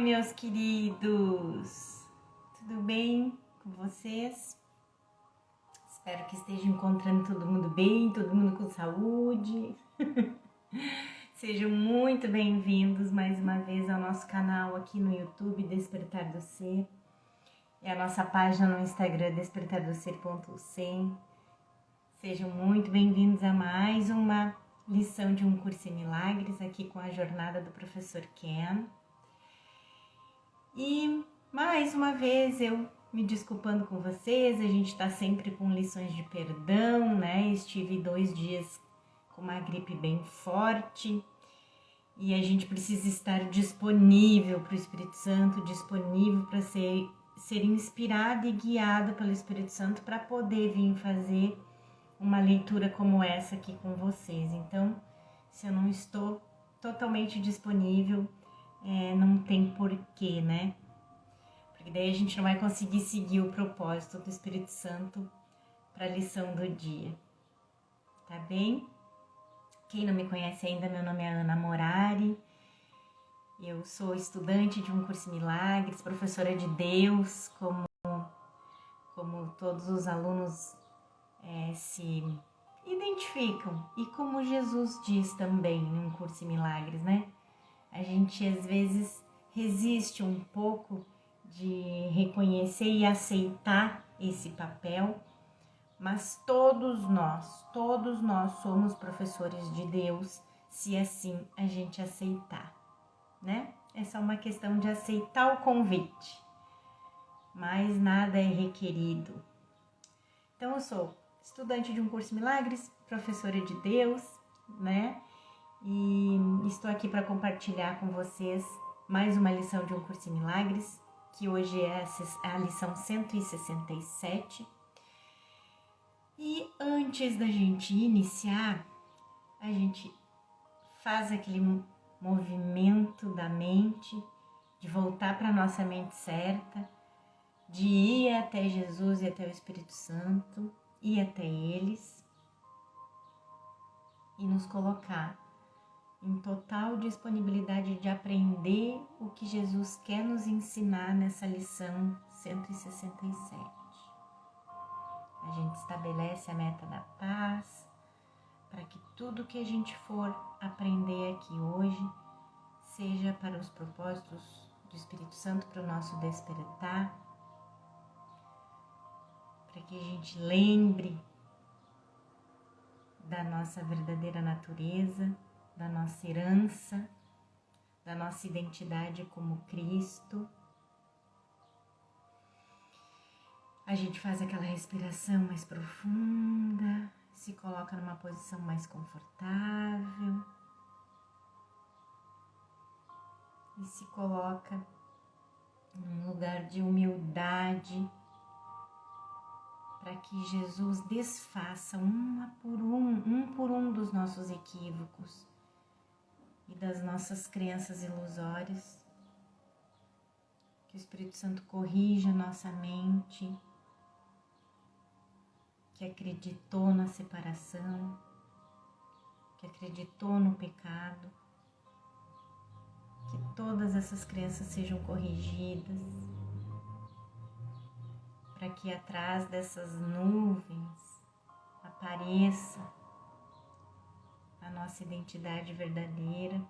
meus queridos! Tudo bem com vocês? Espero que estejam encontrando todo mundo bem, todo mundo com saúde. Sejam muito bem-vindos mais uma vez ao nosso canal aqui no YouTube, Despertar do Ser. E a nossa página no Instagram, despertardoser.100. Sejam muito bem-vindos a mais uma lição de um curso em milagres aqui com a jornada do professor Ken. E mais uma vez eu me desculpando com vocês, a gente está sempre com lições de perdão, né? Estive 2 dias com uma gripe bem forte e a gente precisa estar disponível para o Espírito Santo, disponível para ser inspirado e guiado pelo Espírito Santo para poder vir fazer uma leitura como essa aqui com vocês. Então, se eu não estou totalmente disponível, não tem porquê, né? Porque daí a gente não vai conseguir seguir o propósito do Espírito Santo para a lição do dia. Tá bem? Quem não me conhece ainda, meu nome é Ana Morari. Eu sou estudante de um curso em milagres, professora de Deus, como todos os alunos se identificam. E como Jesus diz também em um curso em milagres, né? A gente às vezes resiste um pouco de reconhecer e aceitar esse papel, mas todos nós somos professores de Deus, se assim a gente aceitar, né? É só uma questão de aceitar o convite, mas nada é requerido. Então eu sou estudante de um curso em milagres, professora de Deus, né? E estou aqui para compartilhar com vocês mais uma lição de um curso em milagres, que hoje é a lição 167. E antes da gente iniciar, a gente faz aquele movimento da mente, de voltar para a nossa mente certa, de ir até Jesus e até o Espírito Santo, ir até eles e nos colocar em total disponibilidade de aprender o que Jesus quer nos ensinar nessa lição 167. A gente estabelece a meta da paz, para que tudo que a gente for aprender aqui hoje seja para os propósitos do Espírito Santo, para o nosso despertar, para que a gente lembre da nossa verdadeira natureza, da nossa herança, da nossa identidade como Cristo. A gente faz aquela respiração mais profunda, se coloca numa posição mais confortável e se coloca num lugar de humildade para que Jesus desfaça um por um dos nossos equívocos e das nossas crenças ilusórias, que o Espírito Santo corrija nossa mente, que acreditou na separação, que acreditou no pecado, que todas essas crenças sejam corrigidas, para que atrás dessas nuvens apareça a nossa identidade verdadeira.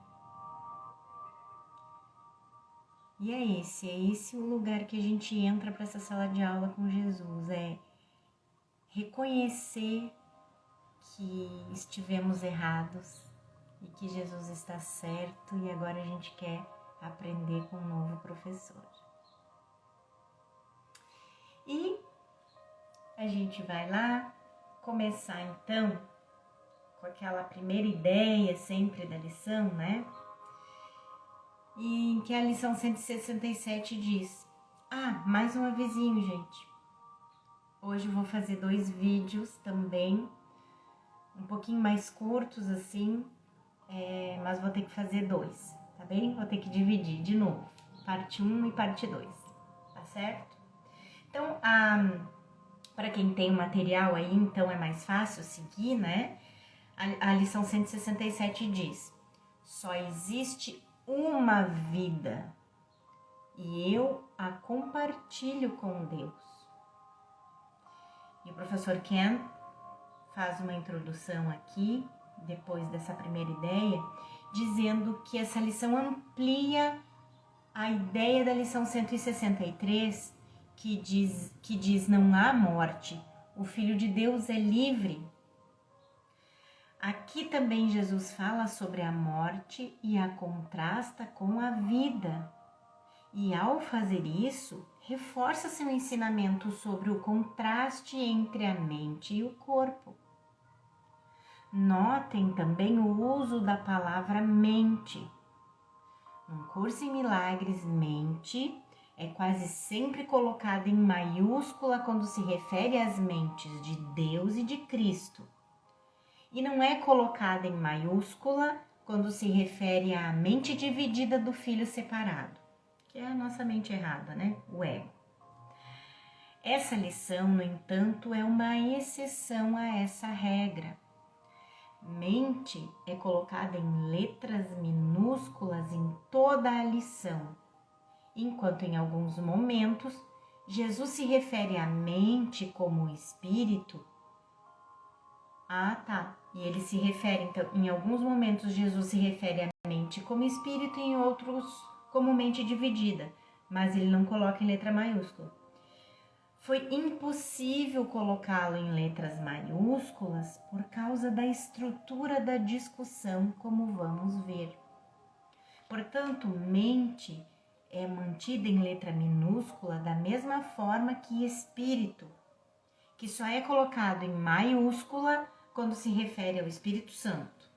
E é esse o lugar que a gente entra para essa sala de aula com Jesus, é reconhecer que estivemos errados e que Jesus está certo e agora a gente quer aprender com um novo professor. E a gente vai lá começar então com aquela primeira ideia sempre da lição, né? E que a lição 167 diz: mais um avisinho, gente. Hoje eu vou fazer 2 vídeos também, um pouquinho mais curtos assim, mas vou ter que fazer 2, tá bem? Vou ter que dividir de novo, parte 1 e parte 2, tá certo? Então, para quem tem o material aí, então é mais fácil seguir, né? A lição 167 diz: só existe uma vida e eu a compartilho com Deus. E o professor Ken faz uma introdução aqui, depois dessa primeira ideia, dizendo que essa lição amplia a ideia da lição 163, que diz não há morte, o Filho de Deus é livre. Aqui também Jesus fala sobre a morte e a contrasta com a vida. E ao fazer isso, reforça seu ensinamento sobre o contraste entre a mente e o corpo. Notem também o uso da palavra mente. No Curso em Milagres, mente é quase sempre colocada em maiúscula quando se refere às mentes de Deus e de Cristo. E não é colocada em maiúscula quando se refere à mente dividida do filho separado, que é a nossa mente errada, né? O ego. Essa lição, no entanto, é uma exceção a essa regra. Mente é colocada em letras minúsculas em toda a lição, enquanto em alguns momentos Jesus se refere à mente como espírito. E ele se refere, então, em alguns momentos Jesus se refere à mente como espírito e em outros como mente dividida, mas ele não coloca em letra maiúscula. Foi impossível colocá-lo em letras maiúsculas por causa da estrutura da discussão, como vamos ver. Portanto, mente é mantida em letra minúscula da mesma forma que espírito, que só é colocado em maiúscula quando se refere ao Espírito Santo.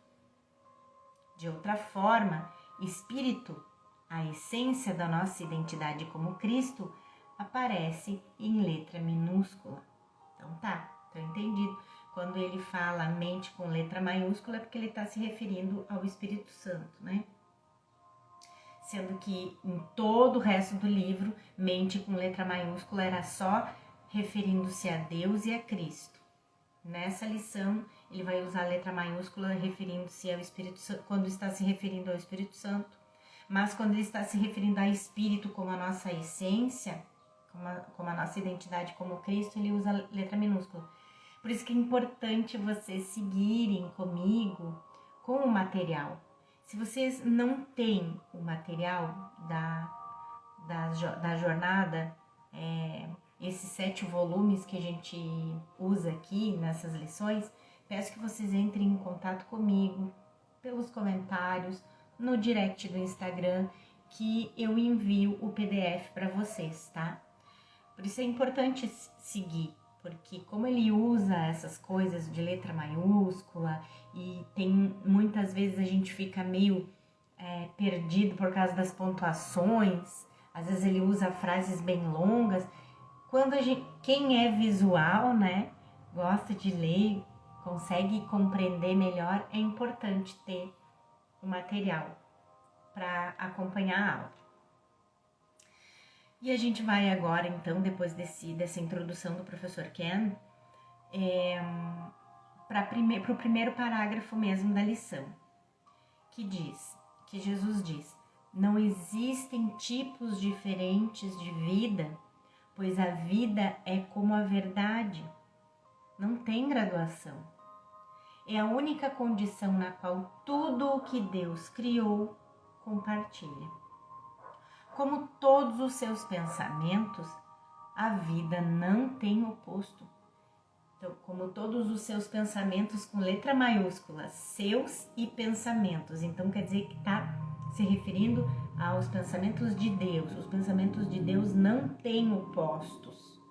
De outra forma, espírito, a essência da nossa identidade como Cristo, aparece em letra minúscula. Então entendido. Quando ele fala mente com letra maiúscula é porque ele está se referindo ao Espírito Santo, né? Sendo que em todo o resto do livro, mente com letra maiúscula era só referindo-se a Deus e a Cristo. Nessa lição, ele vai usar a letra maiúscula referindo-se ao Espírito Santo, quando está se referindo ao Espírito Santo, mas quando ele está se referindo a Espírito como a nossa essência, como a nossa identidade como Cristo, ele usa a letra minúscula. Por isso que é importante vocês seguirem comigo com o material. Se vocês não têm o material da jornada, esses 7 volumes que a gente usa aqui nessas lições, peço que vocês entrem em contato comigo pelos comentários, no direct do Instagram, que eu envio o PDF para vocês, tá? Por isso é importante seguir, porque como ele usa essas coisas de letra maiúscula e muitas vezes a gente fica meio perdido por causa das pontuações, às vezes ele usa frases bem longas. Quando quem é visual, né, gosta de ler, consegue compreender melhor, é importante ter o material para acompanhar a aula. E a gente vai agora, então, depois dessa introdução do professor Ken, para o primeiro parágrafo mesmo da lição, que Jesus diz: não existem tipos diferentes de vida, pois a vida é como a verdade, não tem graduação. É a única condição na qual tudo o que Deus criou compartilha. Como todos os seus pensamentos, a vida não tem oposto. Então, como todos os seus pensamentos com letra maiúscula, seus e pensamentos. Então, quer dizer que está se referindo aos pensamentos de Deus. Os pensamentos de Deus não têm opostos.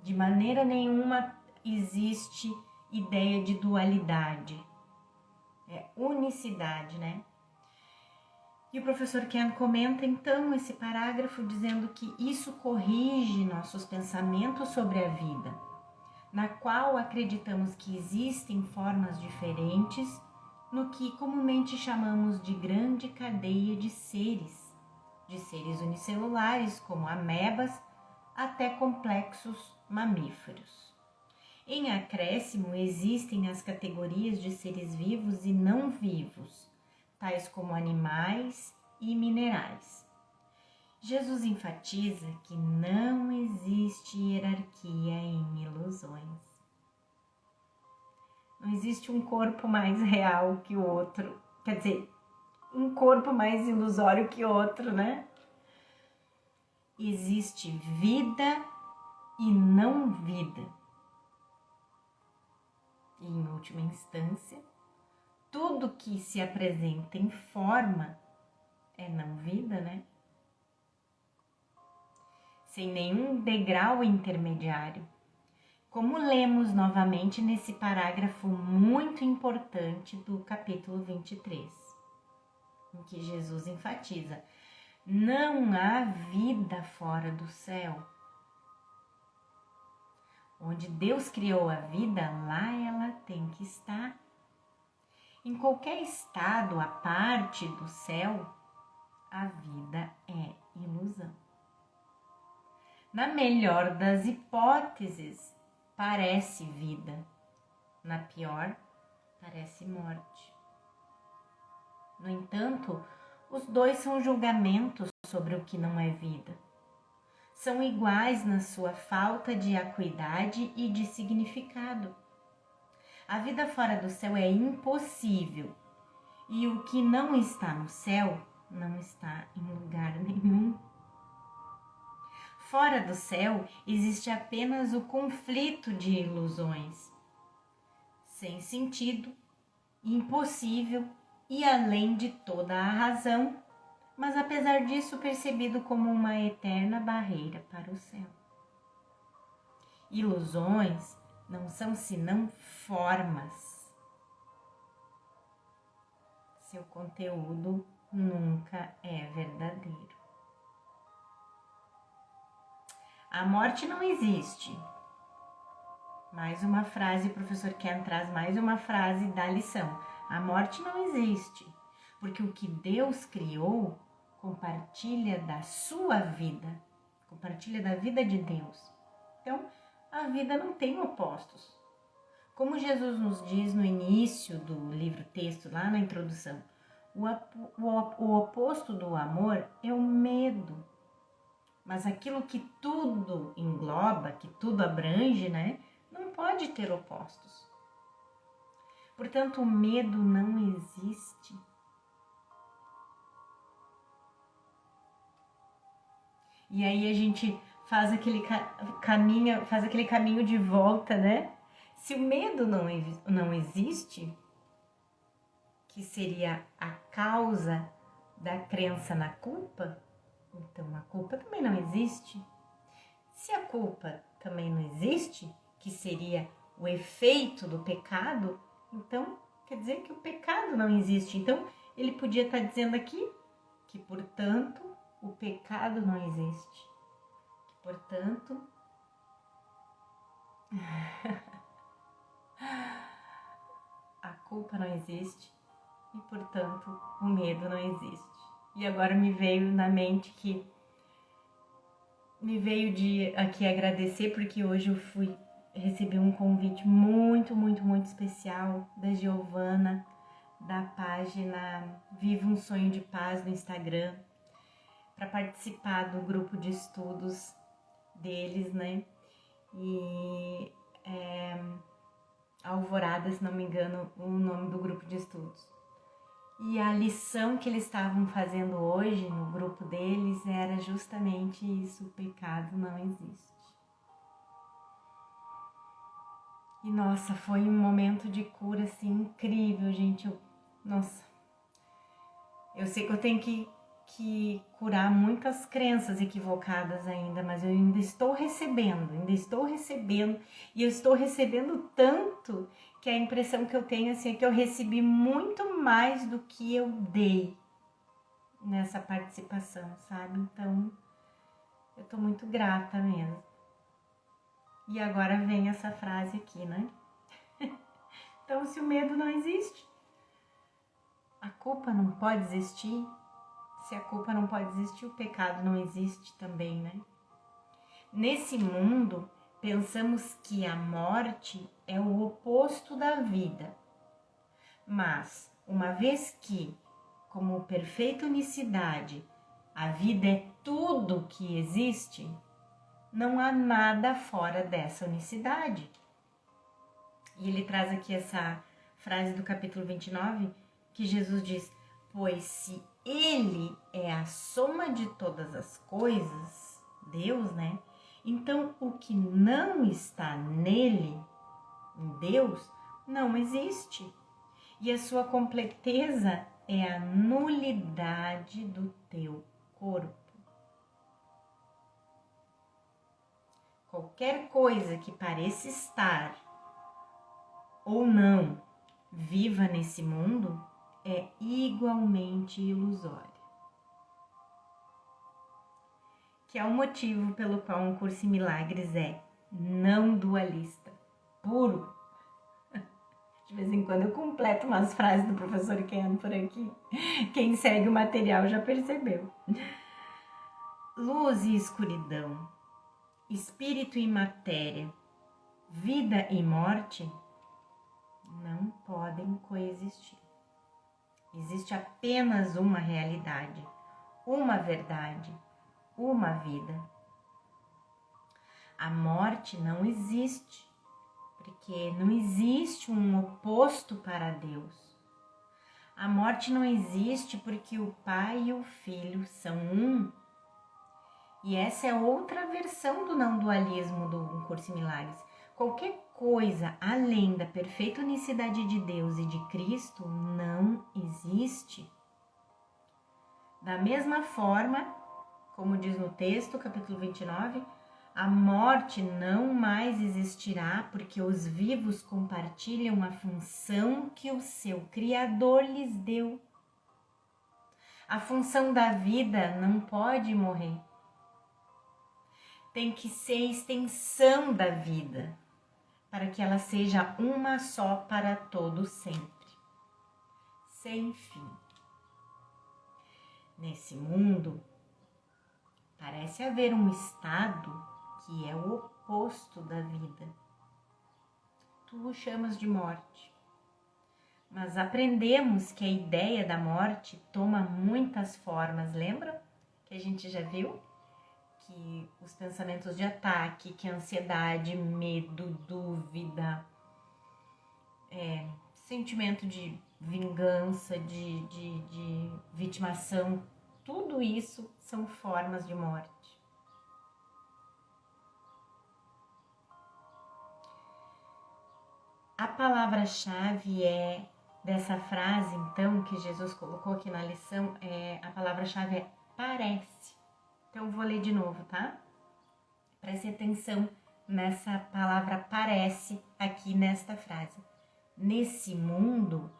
De maneira nenhuma existe ideia de dualidade. É unicidade, né? E o professor Ken comenta então esse parágrafo dizendo que isso corrige nossos pensamentos sobre a vida, na qual acreditamos que existem formas diferentes no que comumente chamamos de grande cadeia de seres unicelulares como amebas até complexos mamíferos. Em acréscimo existem as categorias de seres vivos e não vivos, tais como animais e minerais. Jesus enfatiza que não existe hierarquia em ilusões. Não existe um corpo mais real que o outro, quer dizer, um corpo mais ilusório que outro, né? Existe vida e não vida. E, em última instância, tudo que se apresenta em forma é não vida, né? Sem nenhum degrau intermediário. Como lemos novamente nesse parágrafo muito importante do capítulo 23, em que Jesus enfatiza: não há vida fora do céu. Onde Deus criou a vida, lá ela tem que estar. Em qualquer estado à parte do céu, a vida é ilusão. Na melhor das hipóteses, parece vida. Na pior, parece morte. No entanto, os dois são julgamentos sobre o que não é vida. São iguais na sua falta de acuidade e de significado. A vida fora do céu é impossível, e o que não está no céu não está em lugar nenhum. Fora do céu existe apenas o conflito de ilusões, sem sentido, impossível e além de toda a razão, mas apesar disso percebido como uma eterna barreira para o céu. Ilusões não são senão formas. Seu conteúdo nunca é verdadeiro. A morte não existe. Mais uma frase, o professor Ken traz mais uma frase da lição. A morte não existe, porque o que Deus criou compartilha da sua vida, compartilha da vida de Deus. Então, a vida não tem opostos. Como Jesus nos diz no início do livro-texto, lá na introdução, o oposto do amor é o medo. Mas aquilo que tudo engloba, que tudo abrange, né, não pode ter opostos. Portanto, o medo não existe. E aí a gente faz aquele caminho de volta, né? Se o medo não existe, que seria a causa da crença na culpa, então a culpa também não existe. Se a culpa também não existe, que seria o efeito do pecado, então quer dizer que o pecado não existe. Então ele podia estar dizendo aqui que, portanto, o pecado não existe. Que, portanto, a culpa não existe e, portanto, o medo não existe. E agora me veio na mente que me veio de aqui agradecer, porque hoje eu recebi um convite muito especial da Giovana, da página Viva um Sonho de Paz no Instagram, para participar do grupo de estudos deles, né? E Alvorada, se não me engano, o nome do grupo de estudos. E a lição que eles estavam fazendo hoje no grupo deles era justamente isso: o pecado não existe. E nossa, foi um momento de cura assim incrível, gente. Eu sei que eu tenho que curar muitas crenças equivocadas ainda, mas eu ainda estou recebendo, e eu estou recebendo tanto que a impressão que eu tenho assim, é que eu recebi muito mais do que eu dei nessa participação, sabe? Então, eu tô muito grata mesmo. E agora vem essa frase aqui, né? Então, se o medo não existe, a culpa não pode existir. Se a culpa não pode existir, o pecado não existe também, né? Nesse mundo, pensamos que a morte é o oposto da vida. Mas, uma vez que, como perfeita unicidade, a vida é tudo que existe, não há nada fora dessa unicidade. E ele traz aqui essa frase do capítulo 29, que Jesus diz: pois se ele é a soma de todas as coisas, Deus, né? Então o que não está nele, em Deus, não existe. E a sua completeza é a nulidade do teu corpo. Qualquer coisa que pareça estar ou não viva nesse mundo é igualmente ilusória. Que é o motivo pelo qual um curso em milagres é não dualista, puro. De vez em quando eu completo umas frases do professor Ken por aqui. Quem segue o material já percebeu. Luz e escuridão, espírito e matéria, vida e morte não podem coexistir. Existe apenas uma realidade, uma verdade, uma vida. A morte não existe, porque não existe um oposto para Deus. A morte não existe porque o Pai e o Filho são um. E essa é outra versão do não dualismo do Um Curso em Milagres. Qualquer coisa além da perfeita unicidade de Deus e de Cristo não existe. Da mesma forma, como diz no texto, capítulo 29, a morte não mais existirá porque os vivos compartilham a função que o seu Criador lhes deu. A função da vida não pode morrer. Tem que ser extensão da vida, para que ela seja uma só para todo sempre, sem fim. Nesse mundo, parece haver um estado que é o oposto da vida. Tu o chamas de morte, mas aprendemos que a ideia da morte toma muitas formas, lembram? Que a gente já viu? Que os pensamentos de ataque, que a ansiedade, medo, dúvida, sentimento de vingança, de vitimação, tudo isso são formas de morte. A palavra-chave dessa frase, então, que Jesus colocou aqui na lição, a palavra-chave é parece. Então, eu vou ler de novo, tá? Preste atenção nessa palavra parece aqui nesta frase. Nesse mundo,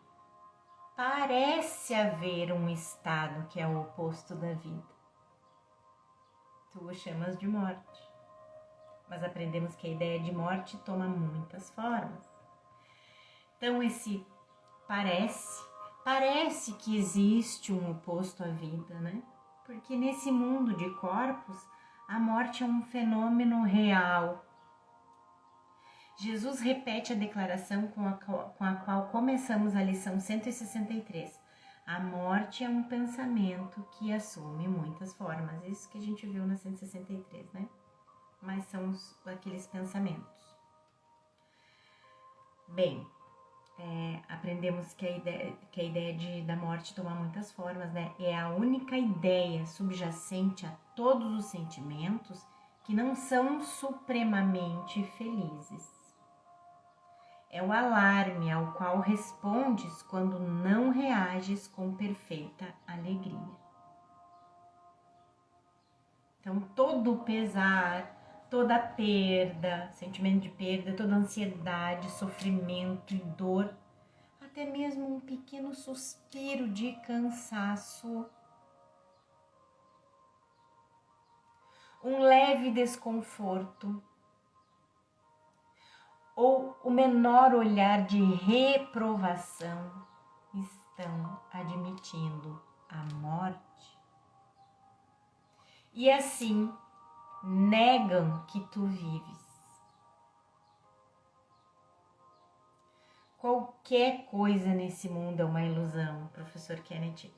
parece haver um estado que é o oposto da vida. Tu o chamas de morte, mas aprendemos que a ideia de morte toma muitas formas. Então, esse parece que existe um oposto à vida, né? Porque nesse mundo de corpos, a morte é um fenômeno real. Jesus repete a declaração com a qual começamos a lição 163. A morte é um pensamento que assume muitas formas. Isso que a gente viu na 163, né? Mas são aqueles pensamentos. Bem, aprendemos que a ideia da morte toma muitas formas, né? É a única ideia subjacente a todos os sentimentos que não são supremamente felizes. É o alarme ao qual respondes quando não reages com perfeita alegria. Então, todo o pesar, toda a perda, sentimento de perda, toda a ansiedade, sofrimento e dor, até mesmo um pequeno suspiro de cansaço, um leve desconforto, ou o menor olhar de reprovação estão admitindo a morte. E assim negam que tu vives. Qualquer coisa nesse mundo é uma ilusão, o professor Kennedy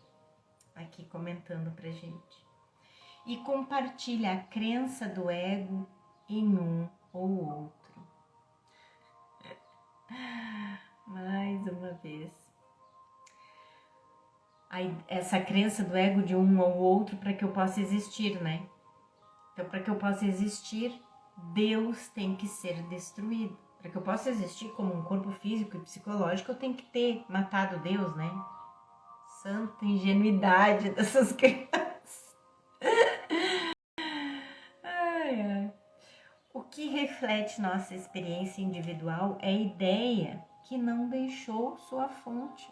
aqui comentando pra gente. e compartilha a crença do ego em um ou outro. Mais uma vez. Essa crença do ego de um ou outro para que eu possa existir, né? Então, para que eu possa existir, Deus tem que ser destruído. Para que eu possa existir como um corpo físico e psicológico, eu tenho que ter matado Deus, né? Santa ingenuidade dessas crianças. Ai, ai. O que reflete nossa experiência individual é a ideia que não deixou sua fonte.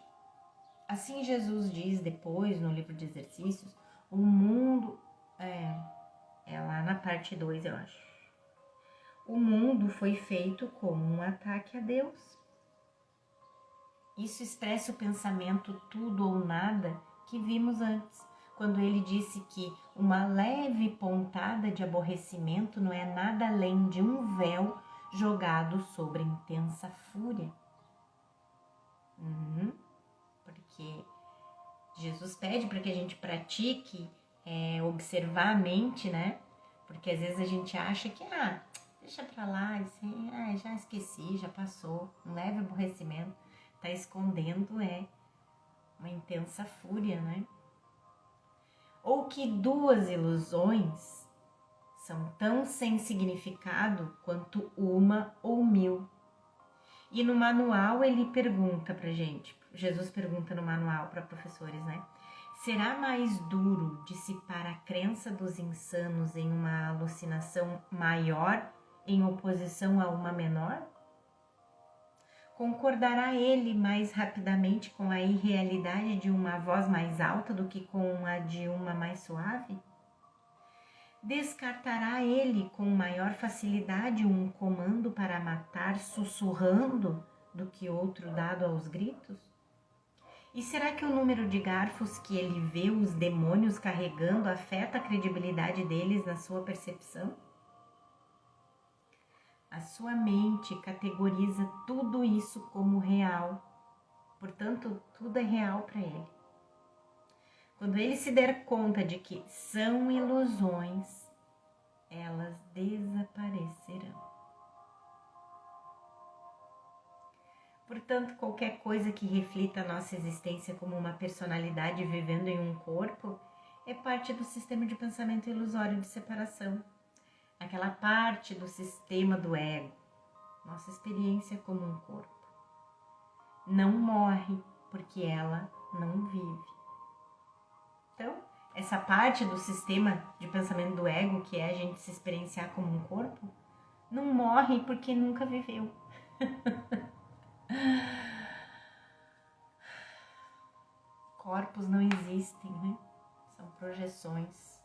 Assim Jesus diz depois no livro de exercícios, o mundo... É lá na parte 2, eu acho. O mundo foi feito como um ataque a Deus. Isso expressa o pensamento tudo ou nada que vimos antes, quando ele disse que uma leve pontada de aborrecimento não é nada além de um véu jogado sobre intensa fúria. Porque Jesus pede para que a gente pratique observar a mente, né? Porque às vezes a gente acha que, deixa pra lá, assim, já esqueci, já passou, um leve aborrecimento. Tá escondendo uma intensa fúria, né? Ou que duas ilusões são tão sem significado quanto uma ou mil. E no manual ele pergunta pra gente, Jesus pergunta no manual para professores, né? Será mais duro dissipar a crença dos insanos em uma alucinação maior em oposição a uma menor? Concordará ele mais rapidamente com a irrealidade de uma voz mais alta do que com a de uma mais suave? Descartará ele com maior facilidade um comando para matar sussurrando do que outro dado aos gritos? E será que o número de garfos que ele vê os demônios carregando afeta a credibilidade deles na sua percepção? A sua mente categoriza tudo isso como real, portanto, tudo é real para ele. Quando ele se der conta de que são ilusões, elas desaparecerão. Portanto, qualquer coisa que reflita a nossa existência como uma personalidade vivendo em um corpo é parte do sistema de pensamento ilusório de separação. Aquela parte do sistema do ego, nossa experiência como um corpo. Não morre porque ela não vive. Então, essa parte do sistema de pensamento do ego, que é a gente se experienciar como um corpo, não morre porque nunca viveu. Corpos não existem, né? São projeções,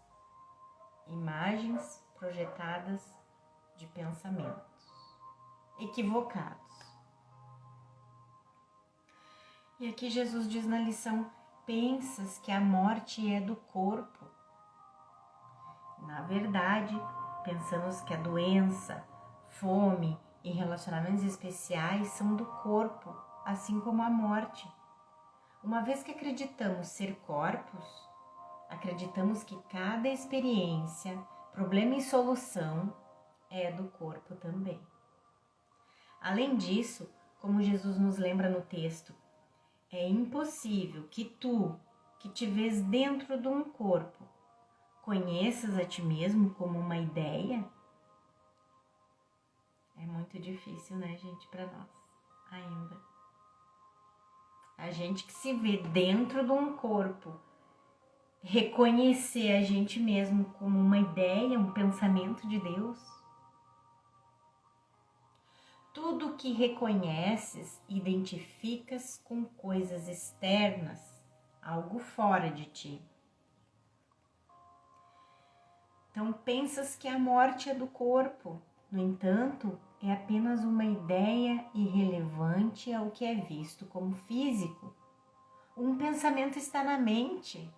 imagens projetadas de pensamentos equivocados. E aqui Jesus diz na lição: pensas que a morte é do corpo. Na verdade, pensamos que a doença, fome e relacionamentos especiais são do corpo, assim como a morte. Uma vez que acreditamos ser corpos, acreditamos que cada experiência, problema e solução é do corpo também. Além disso, como Jesus nos lembra no texto, é impossível que tu, que te vês dentro de um corpo, conheças a ti mesmo como uma ideia? É muito difícil, né, gente, para nós ainda. A gente que se vê dentro de um corpo, reconhecer a gente mesmo como uma ideia, um pensamento de Deus. Tudo que reconheces, identificas com coisas externas, algo fora de ti. Então pensas que a morte é do corpo, no entanto, é apenas uma ideia irrelevante ao que é visto como físico. Um pensamento está na mente.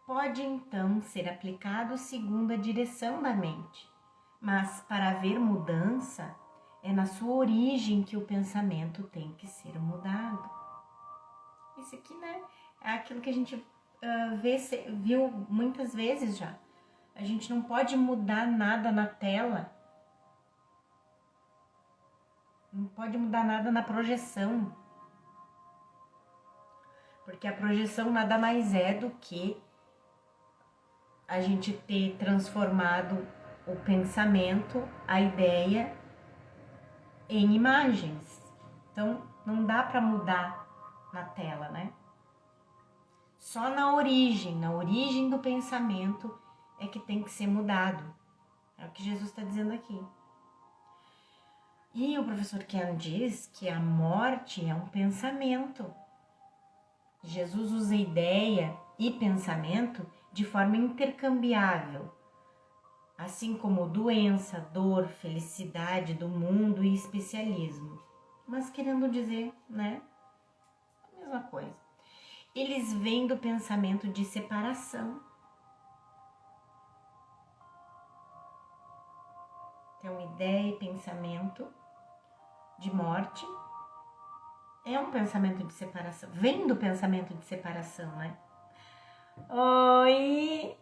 Pode então ser aplicado segundo a direção da mente, mas para haver mudança, é na sua origem que o pensamento tem que ser mudado. Isso aqui, né, é aquilo que a gente viu muitas vezes já. A gente não pode mudar nada na tela. Não pode mudar nada na projeção. Porque a projeção nada mais é do que a gente ter transformado o pensamento, a ideia, em imagens. Então, não dá para mudar na tela, né? Só na origem do pensamento é que tem que ser mudado. É o que Jesus está dizendo aqui. E o professor Ken diz que a morte é um pensamento. Jesus usa ideia e pensamento de forma intercambiável, assim como doença, dor, felicidade do mundo e especialismo. Mas querendo dizer, né, a mesma coisa. Eles vêm do pensamento de separação. Então, ideia e pensamento de morte é um pensamento de separação. Vem do pensamento de separação, né? Oi!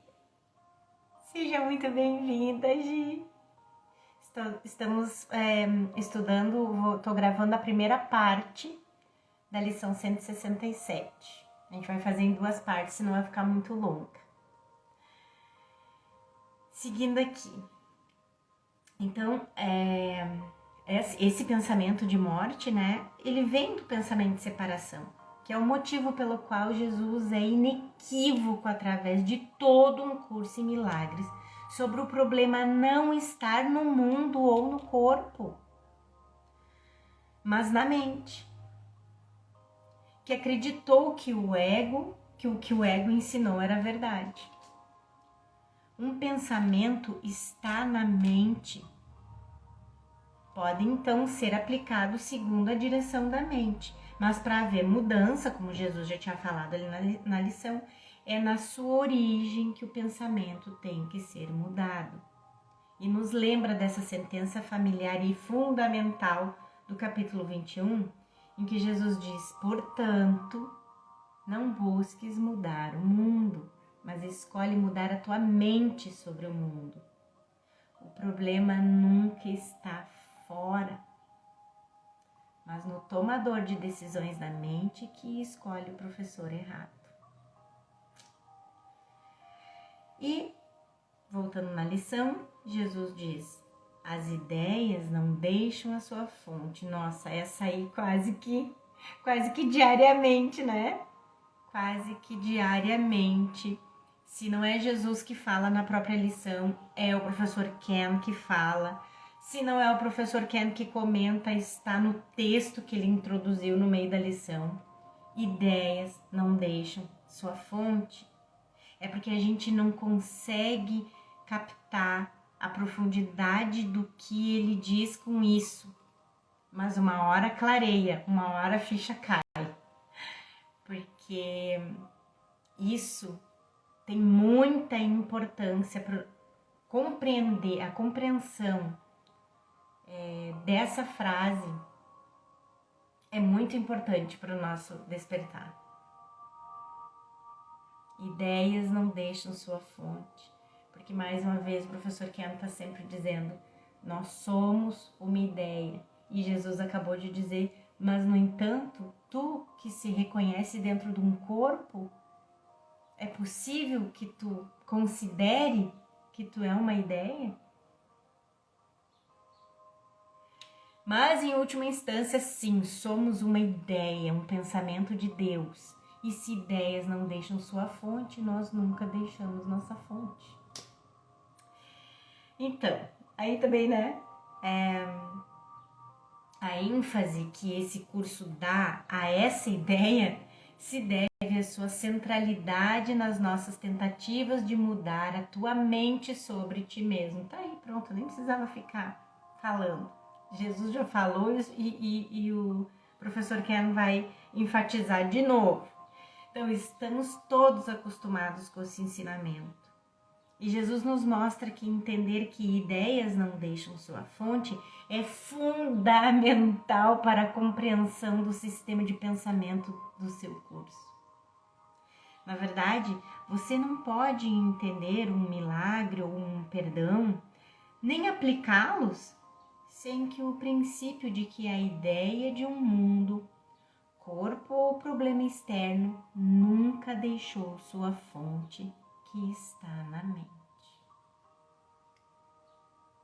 Seja muito bem-vinda, Gi! Estamos estudando, estou gravando a primeira parte da lição 167. A gente vai fazer em 2 partes, senão vai ficar muito longa. Seguindo aqui. Então, esse pensamento de morte, né? Ele vem do pensamento de separação, que é o motivo pelo qual Jesus é inequívoco através de todo um curso em milagres sobre o problema não estar no mundo ou no corpo, mas na mente, que acreditou que o que o ego ensinou era verdade. Um pensamento está na mente. Pode então ser aplicado segundo a direção da mente, mas para haver mudança, como Jesus já tinha falado ali na lição, é na sua origem que o pensamento tem que ser mudado. E nos lembra dessa sentença familiar e fundamental do capítulo 21, em que Jesus diz: portanto, não busques mudar o mundo, mas escolhe mudar a tua mente sobre o mundo. O problema nunca está fora, mas no tomador de decisões da mente que escolhe o professor errado. E, voltando na lição, Jesus diz: as ideias não deixam a sua fonte. Nossa, essa aí quase que diariamente, né? Quase que diariamente. Se não é Jesus que fala na própria lição, é o professor Ken que fala. Se não é o professor Ken que comenta, está no texto que ele introduziu no meio da lição. Ideias não deixam sua fonte. É porque a gente não consegue captar a profundidade do que ele diz com isso. Mas uma hora clareia, uma hora a ficha cai. Porque isso tem muita importância para compreender, a compreensão dessa frase é muito importante para o nosso despertar. Ideias não deixam sua fonte, porque mais uma vez o professor Ken está sempre dizendo, nós somos uma ideia, e Jesus acabou de dizer, mas no entanto, tu que se reconhece dentro de um corpo, é possível que tu considere que tu é uma ideia? Mas em última instância, sim, somos uma ideia, um pensamento de Deus. E se ideias não deixam sua fonte, nós nunca deixamos nossa fonte. Então, aí também, né, a ênfase que esse curso dá a essa ideia se deve à sua centralidade nas nossas tentativas de mudar a tua mente sobre ti mesmo. Tá aí, pronto, nem precisava ficar falando. Jesus já falou e o professor Ken vai enfatizar de novo. Então, estamos todos acostumados com esse ensinamento. E Jesus nos mostra que entender que ideias não deixam sua fonte é fundamental para a compreensão do sistema de pensamento do seu curso. Na verdade, você não pode entender um milagre ou um perdão, nem aplicá-los, sem que o princípio de que a ideia de um mundo, corpo ou problema externo nunca deixou sua fonte, que está na mente.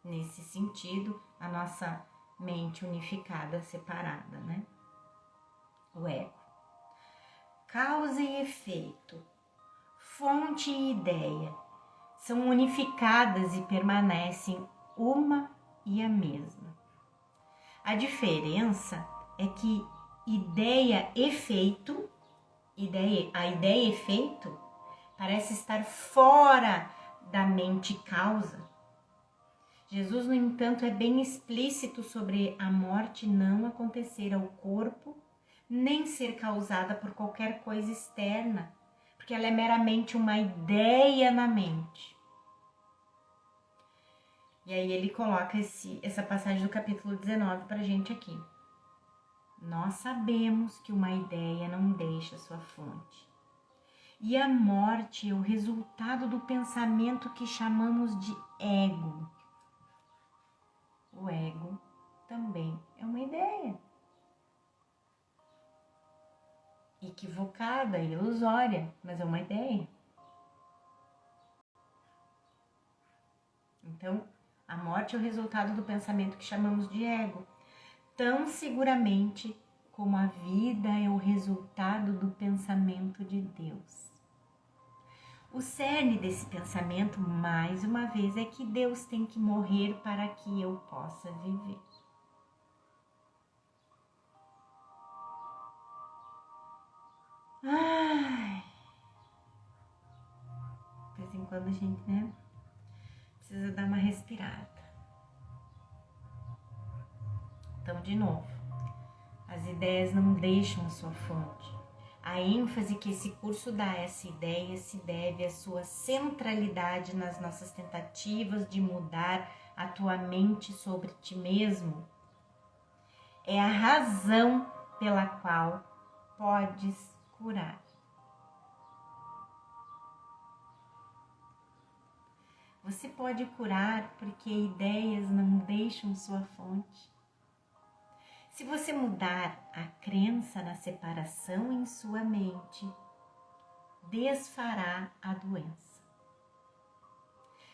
Nesse sentido, a nossa mente unificada, separada, né? O ego. Causa e efeito, fonte e ideia são unificadas e permanecem uma e a mesma. A diferença é que a ideia efeito parece estar fora da mente causa. Jesus, no entanto, é bem explícito sobre a morte não acontecer ao corpo, nem ser causada por qualquer coisa externa, porque ela é meramente uma ideia na mente. E aí ele coloca essa passagem do capítulo 19 para a gente aqui. Nós sabemos que uma ideia não deixa sua fonte. E a morte é o resultado do pensamento que chamamos de ego. O ego também é uma ideia. Equivocada, ilusória, mas é uma ideia. Então, a morte é o resultado do pensamento que chamamos de ego. Tão seguramente como a vida é o resultado do pensamento de Deus. O cerne desse pensamento, mais uma vez, é que Deus tem que morrer para que eu possa viver. Ai, de vez em quando a gente, né, precisa dar uma respirada. Então, de novo, as ideias não deixam a sua fonte. A ênfase que esse curso dá a essa ideia se deve à sua centralidade nas nossas tentativas de mudar a tua mente sobre ti mesmo. É a razão pela qual podes curar. Você pode curar porque ideias não deixam sua fonte. Se você mudar a crença na separação em sua mente, desfará a doença.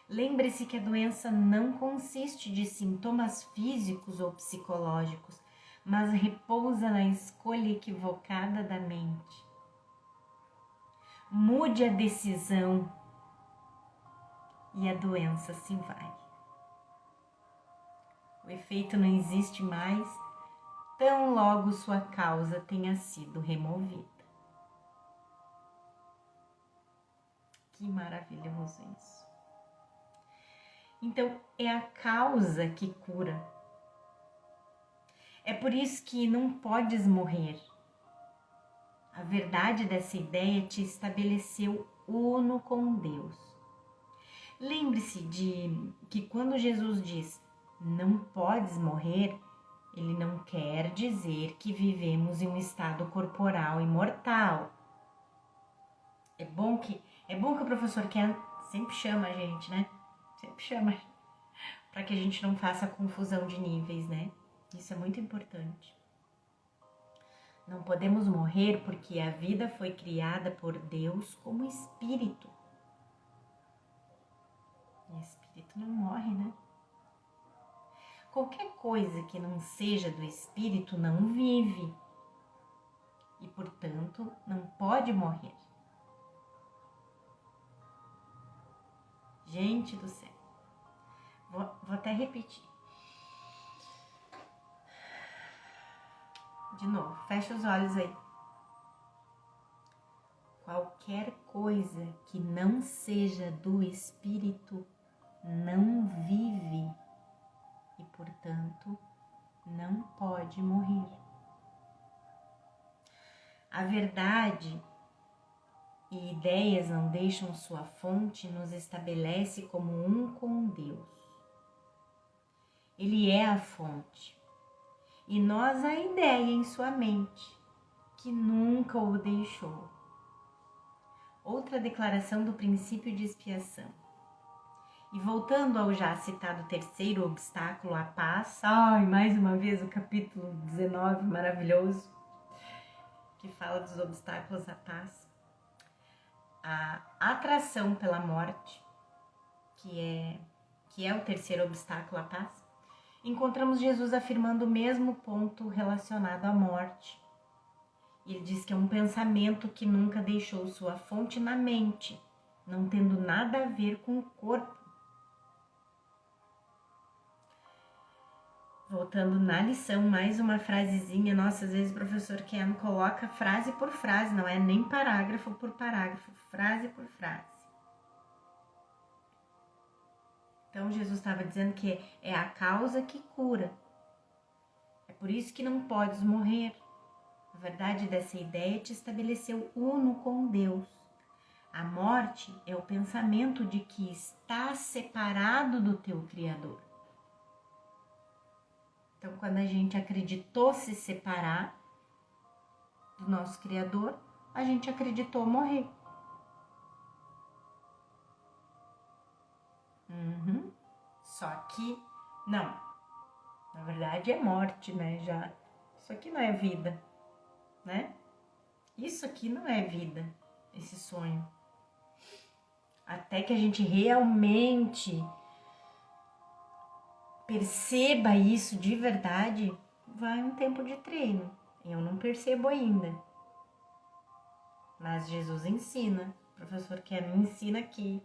Lembre-se que a doença não consiste de sintomas físicos ou psicológicos, mas repousa na escolha equivocada da mente. Mude a decisão e a doença se vai. O efeito não existe mais, tão logo sua causa tenha sido removida. Que maravilhoso isso. Então, é a causa que cura. É por isso que não podes morrer. A verdade dessa ideia te estabeleceu uno com Deus. Lembre-se de que quando Jesus diz não podes morrer, ele não quer dizer que vivemos em um estado corporal imortal. É bom que o professor Ken sempre chama a gente, né? Sempre chama para que a gente não faça confusão de níveis, né? Isso é muito importante. Não podemos morrer porque a vida foi criada por Deus como espírito. E espírito não morre, né? Qualquer coisa que não seja do espírito não vive e, portanto, não pode morrer. Gente do céu. Vou até repetir. De novo, fecha os olhos aí. Qualquer coisa que não seja do espírito não vive e, portanto, não pode morrer. A verdade e ideias não deixam sua fonte nos estabelece como um com Deus. Ele é a fonte e nós a ideia em sua mente, que nunca o deixou. outra declaração do princípio de expiação. E voltando ao já citado terceiro obstáculo, a paz, mais uma vez o capítulo 19, maravilhoso, que fala dos obstáculos à paz. A atração pela morte, que é o terceiro obstáculo à paz, encontramos Jesus afirmando o mesmo ponto relacionado à morte. Ele diz que é um pensamento que nunca deixou sua fonte na mente, não tendo nada a ver com o corpo. Voltando na lição, mais uma frasezinha. Nossa, às vezes o professor Ken coloca frase por frase, não é nem parágrafo por parágrafo, frase por frase. Então, Jesus estava dizendo que é a causa que cura. É por isso que não podes morrer. A verdade dessa ideia te estabeleceu uno com Deus. A morte é o pensamento de que estás separado do teu Criador. Então, quando a gente acreditou se separar do nosso Criador, a gente acreditou morrer. Só que, não. Na verdade, é morte, né? Já. Isso aqui não é vida, né? Isso aqui não é vida, esse sonho. Até que a gente realmente perceba isso de verdade, vai um tempo de treino. Eu não percebo ainda. Mas Jesus ensina, o professor Ken ensina aqui,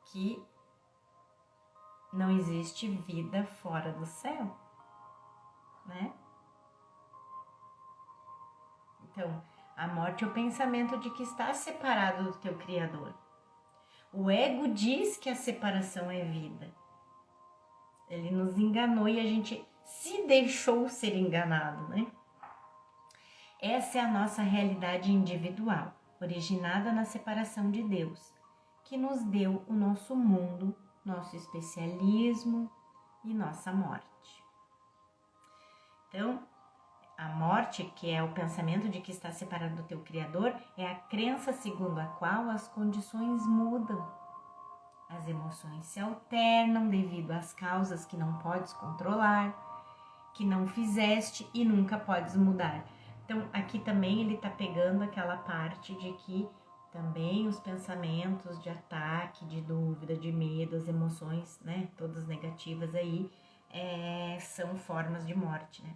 que não existe vida fora do céu, né? Então, a morte é o pensamento de que está separado do teu Criador. O ego diz que a separação é vida. Ele nos enganou e a gente se deixou ser enganado, né? Essa é a nossa realidade individual, originada na separação de Deus, que nos deu o nosso mundo, nosso especialismo e nossa morte. Então, a morte, que é o pensamento de que está separado do teu Criador, é a crença segundo a qual as condições mudam. As emoções se alternam devido às causas que não podes controlar, que não fizeste e nunca podes mudar. Então, aqui também ele está pegando aquela parte de que também os pensamentos de ataque, de dúvida, de medo, as emoções, né, todas negativas aí, são formas de morte, né?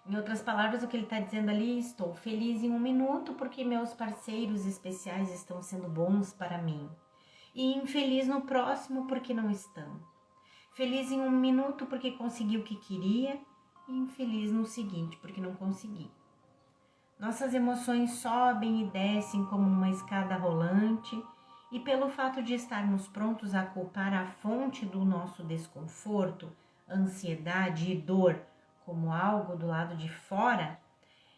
Em outras palavras, o que ele está dizendo ali, estou feliz em um minuto porque meus parceiros especiais estão sendo bons para mim. E infeliz no próximo porque não estão. Feliz em um minuto porque consegui o que queria e infeliz no seguinte porque não consegui. Nossas emoções sobem e descem como uma escada rolante e pelo fato de estarmos prontos a culpar a fonte do nosso desconforto, ansiedade e dor como algo do lado de fora,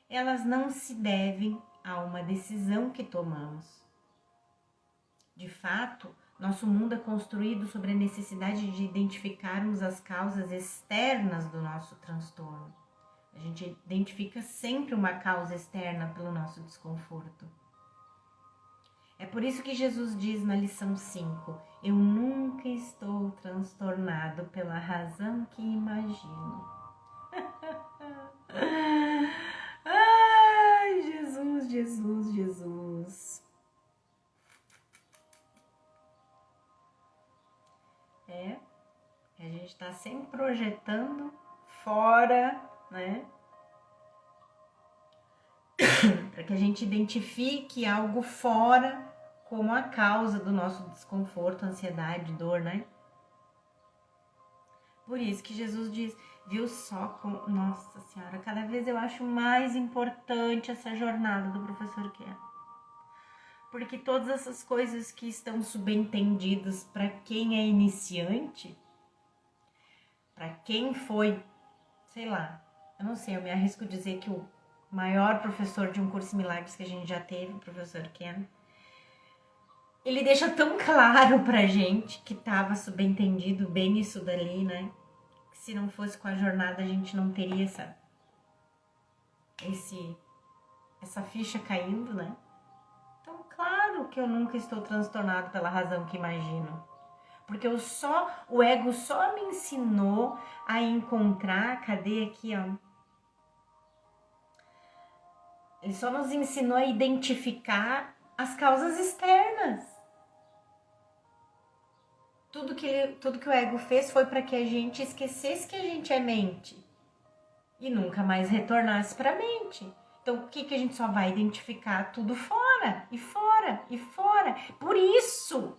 elas não se devem a uma decisão que tomamos. De fato, nosso mundo é construído sobre a necessidade de identificarmos as causas externas do nosso transtorno. A gente identifica sempre uma causa externa pelo nosso desconforto. É por isso que Jesus diz na lição 5, eu nunca estou transtornado pela razão que imagino. Ai, Jesus, Jesus, Jesus. A gente está sempre projetando fora, né? Para que a gente identifique algo fora como a causa do nosso desconforto, ansiedade, dor, né? Por isso que Jesus diz, viu só como... Nossa Senhora, cada vez eu acho mais importante essa jornada do professor Ken. Porque todas essas coisas que estão subentendidas para quem é iniciante, para quem foi, sei lá, eu não sei, eu me arrisco a dizer que o maior professor de um curso de milagres que a gente já teve, o professor Ken, ele deixa tão claro pra gente que tava subentendido bem isso dali, né? Que se não fosse com a jornada a gente não teria essa ficha caindo, né? Então, claro que eu nunca estou transtornado pela razão que imagino. Porque o ego só me ensinou a encontrar, cadê aqui, ó? Ele só nos ensinou a identificar as causas externas. Tudo que o ego fez foi para que a gente esquecesse que a gente é mente e nunca mais retornasse para a mente. Então, o que a gente só vai identificar? Tudo fora, e fora, e fora. Por isso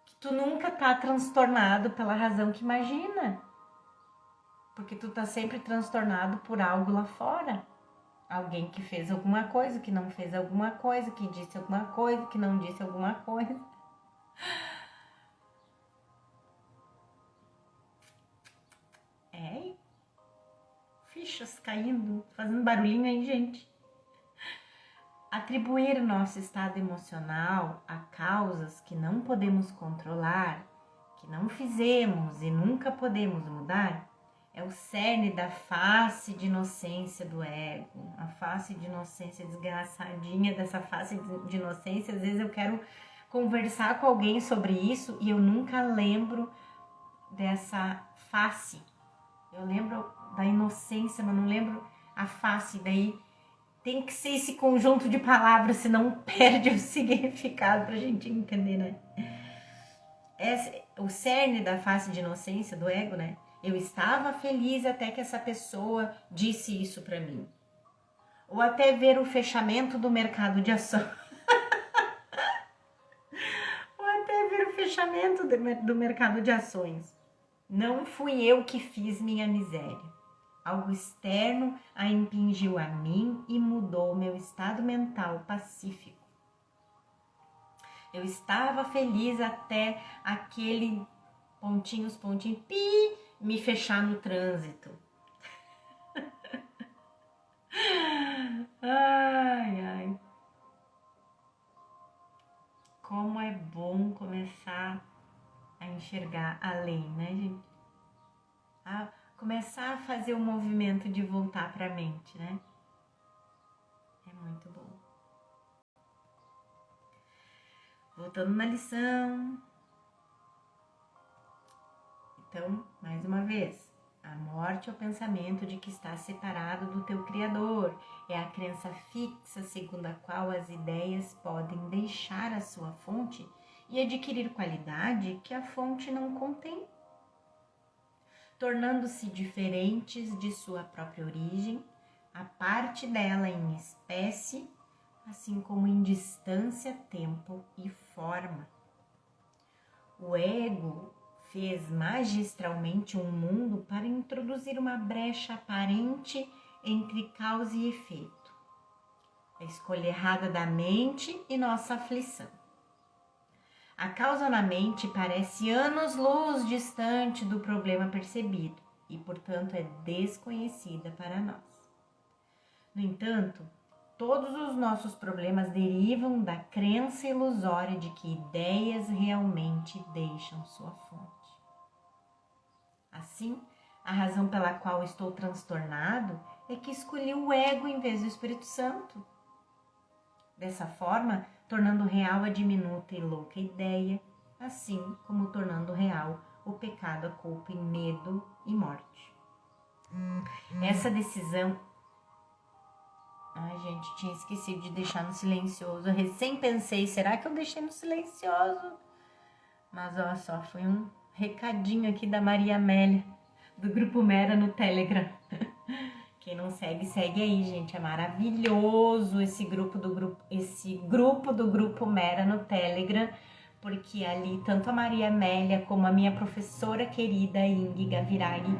que tu nunca tá transtornado pela razão que imagina. Porque tu tá sempre transtornado por algo lá fora. Alguém que fez alguma coisa, que não fez alguma coisa, que disse alguma coisa, que não disse alguma coisa. É, fichas caindo, fazendo barulhinho aí, gente. Atribuir nosso estado emocional a causas que não podemos controlar, que não fizemos e nunca podemos mudar, é o cerne da face de inocência do ego. A face de inocência desgraçadinha dessa face de inocência. Às vezes eu quero conversar com alguém sobre isso e eu nunca lembro dessa face. Eu lembro da inocência, mas não lembro a face. Daí tem que ser esse conjunto de palavras, senão perde o significado pra gente entender, né? O cerne da face de inocência do ego, né? Eu estava feliz até que essa pessoa disse isso pra mim. Ou até ver o fechamento do mercado de ações. Ou até ver o fechamento do mercado de ações. Não fui eu que fiz minha miséria. Algo externo a impingiu a mim e mudou meu estado mental pacífico. Eu estava feliz até aquele pontinhos, pi, me fechar no trânsito. Ai, ai. Como é bom começar a enxergar além, né, gente? Começar a fazer o movimento de voltar para a mente, né? É muito bom. Voltando na lição. Então, mais uma vez, a morte é o pensamento de que está separado do teu Criador. É a crença fixa segundo a qual as ideias podem deixar a sua fonte e adquirir qualidade que a fonte não contém, tornando-se diferentes de sua própria origem, a parte dela em espécie, assim como em distância, tempo e forma. O ego fez magistralmente um mundo para introduzir uma brecha aparente entre causa e efeito, a escolha errada da mente e nossa aflição. A causa na mente parece anos-luz distante do problema percebido e, portanto, é desconhecida para nós. No entanto, todos os nossos problemas derivam da crença ilusória de que ideias realmente deixam sua fonte. Assim, a razão pela qual estou transtornado é que escolhi o ego em vez do Espírito Santo. Dessa forma, tornando real a diminuta e louca ideia, assim como tornando real o pecado, a culpa e medo e morte. Essa decisão... Ai, gente, tinha esquecido de deixar no silencioso. Eu recém pensei, será que eu deixei no silencioso? Mas, olha só, foi um recadinho aqui da Maria Amélia, do Grupo Mera no Telegram. Quem não segue, segue aí, gente. É maravilhoso esse grupo do Grupo Mera no Telegram, porque ali tanto a Maria Amélia como a minha professora querida Ingi Gaviraghi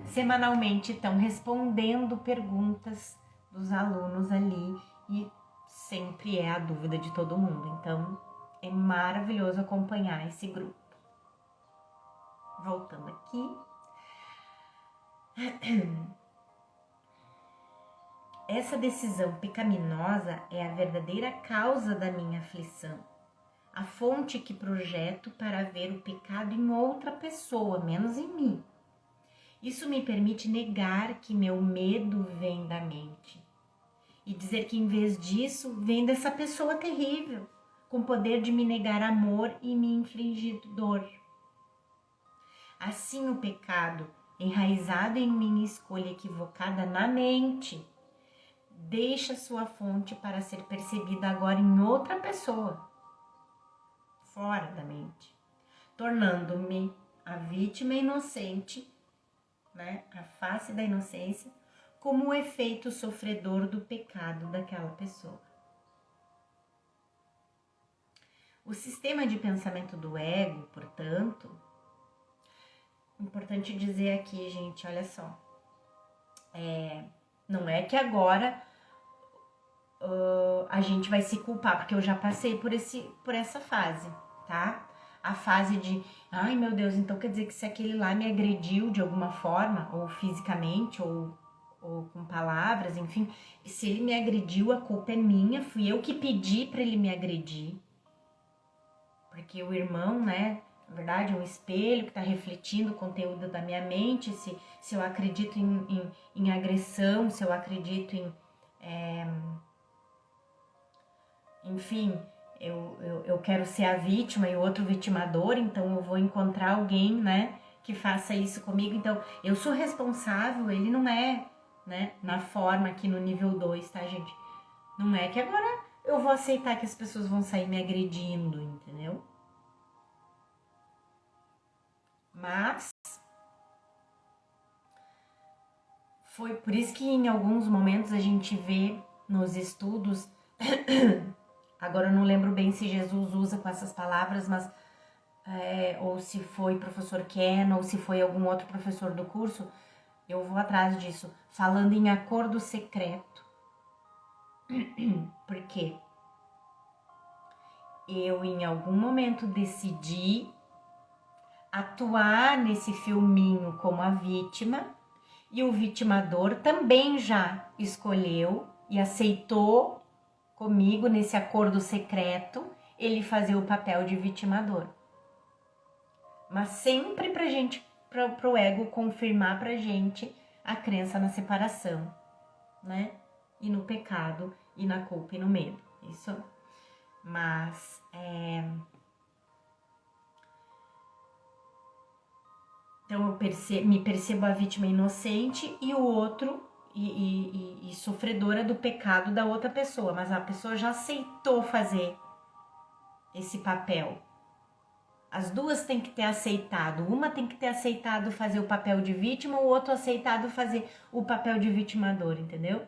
semanalmente estão respondendo perguntas dos alunos ali e sempre é a dúvida de todo mundo. Então, é maravilhoso acompanhar esse grupo. Voltando aqui. Essa decisão pecaminosa é a verdadeira causa da minha aflição, a fonte que projeto para ver o pecado em outra pessoa, menos em mim. Isso me permite negar que meu medo vem da mente e dizer que em vez disso vem dessa pessoa terrível, com poder de me negar amor e me infligir dor. Assim o pecado, enraizado em minha escolha equivocada na mente, deixa sua fonte para ser percebida agora em outra pessoa, fora da mente, tornando-me a vítima inocente, né, a face da inocência, como o efeito sofredor do pecado daquela pessoa. O sistema de pensamento do ego, portanto, importante dizer aqui, gente, olha só, não é que agora a gente vai se culpar, porque eu já passei por essa fase, tá? A fase de, ai meu Deus, então quer dizer que se aquele lá me agrediu de alguma forma, ou fisicamente, ou com palavras, enfim, se ele me agrediu, a culpa é minha, fui eu que pedi para ele me agredir. Porque o irmão, né, na verdade, é um espelho que está refletindo o conteúdo da minha mente, se eu acredito em agressão, se eu acredito enfim, eu quero ser a vítima e o outro vitimador, então eu vou encontrar alguém, né, que faça isso comigo. Então, eu sou responsável, ele não é, né, na forma aqui no nível 2, tá, gente? Não é que agora eu vou aceitar que as pessoas vão sair me agredindo, entendeu? Mas foi por isso que em alguns momentos a gente vê nos estudos, agora eu não lembro bem se Jesus usa com essas palavras, mas ou se foi professor Ken, ou se foi algum outro professor do curso, eu vou atrás disso, falando em acordo secreto. Por quê? Eu em algum momento decidi atuar nesse filminho como a vítima, e o vitimador também já escolheu e aceitou comigo nesse acordo secreto ele fazer o papel de vitimador. Mas sempre pra gente, pro ego confirmar pra gente a crença na separação, né? E no pecado, e na culpa e no medo. Isso. Mas então eu me percebo a vítima inocente e o outro e sofredora do pecado da outra pessoa, mas a pessoa já aceitou fazer esse papel. As duas têm que ter aceitado, uma tem que ter aceitado fazer o papel de vítima, o outro aceitado fazer o papel de vitimador, entendeu?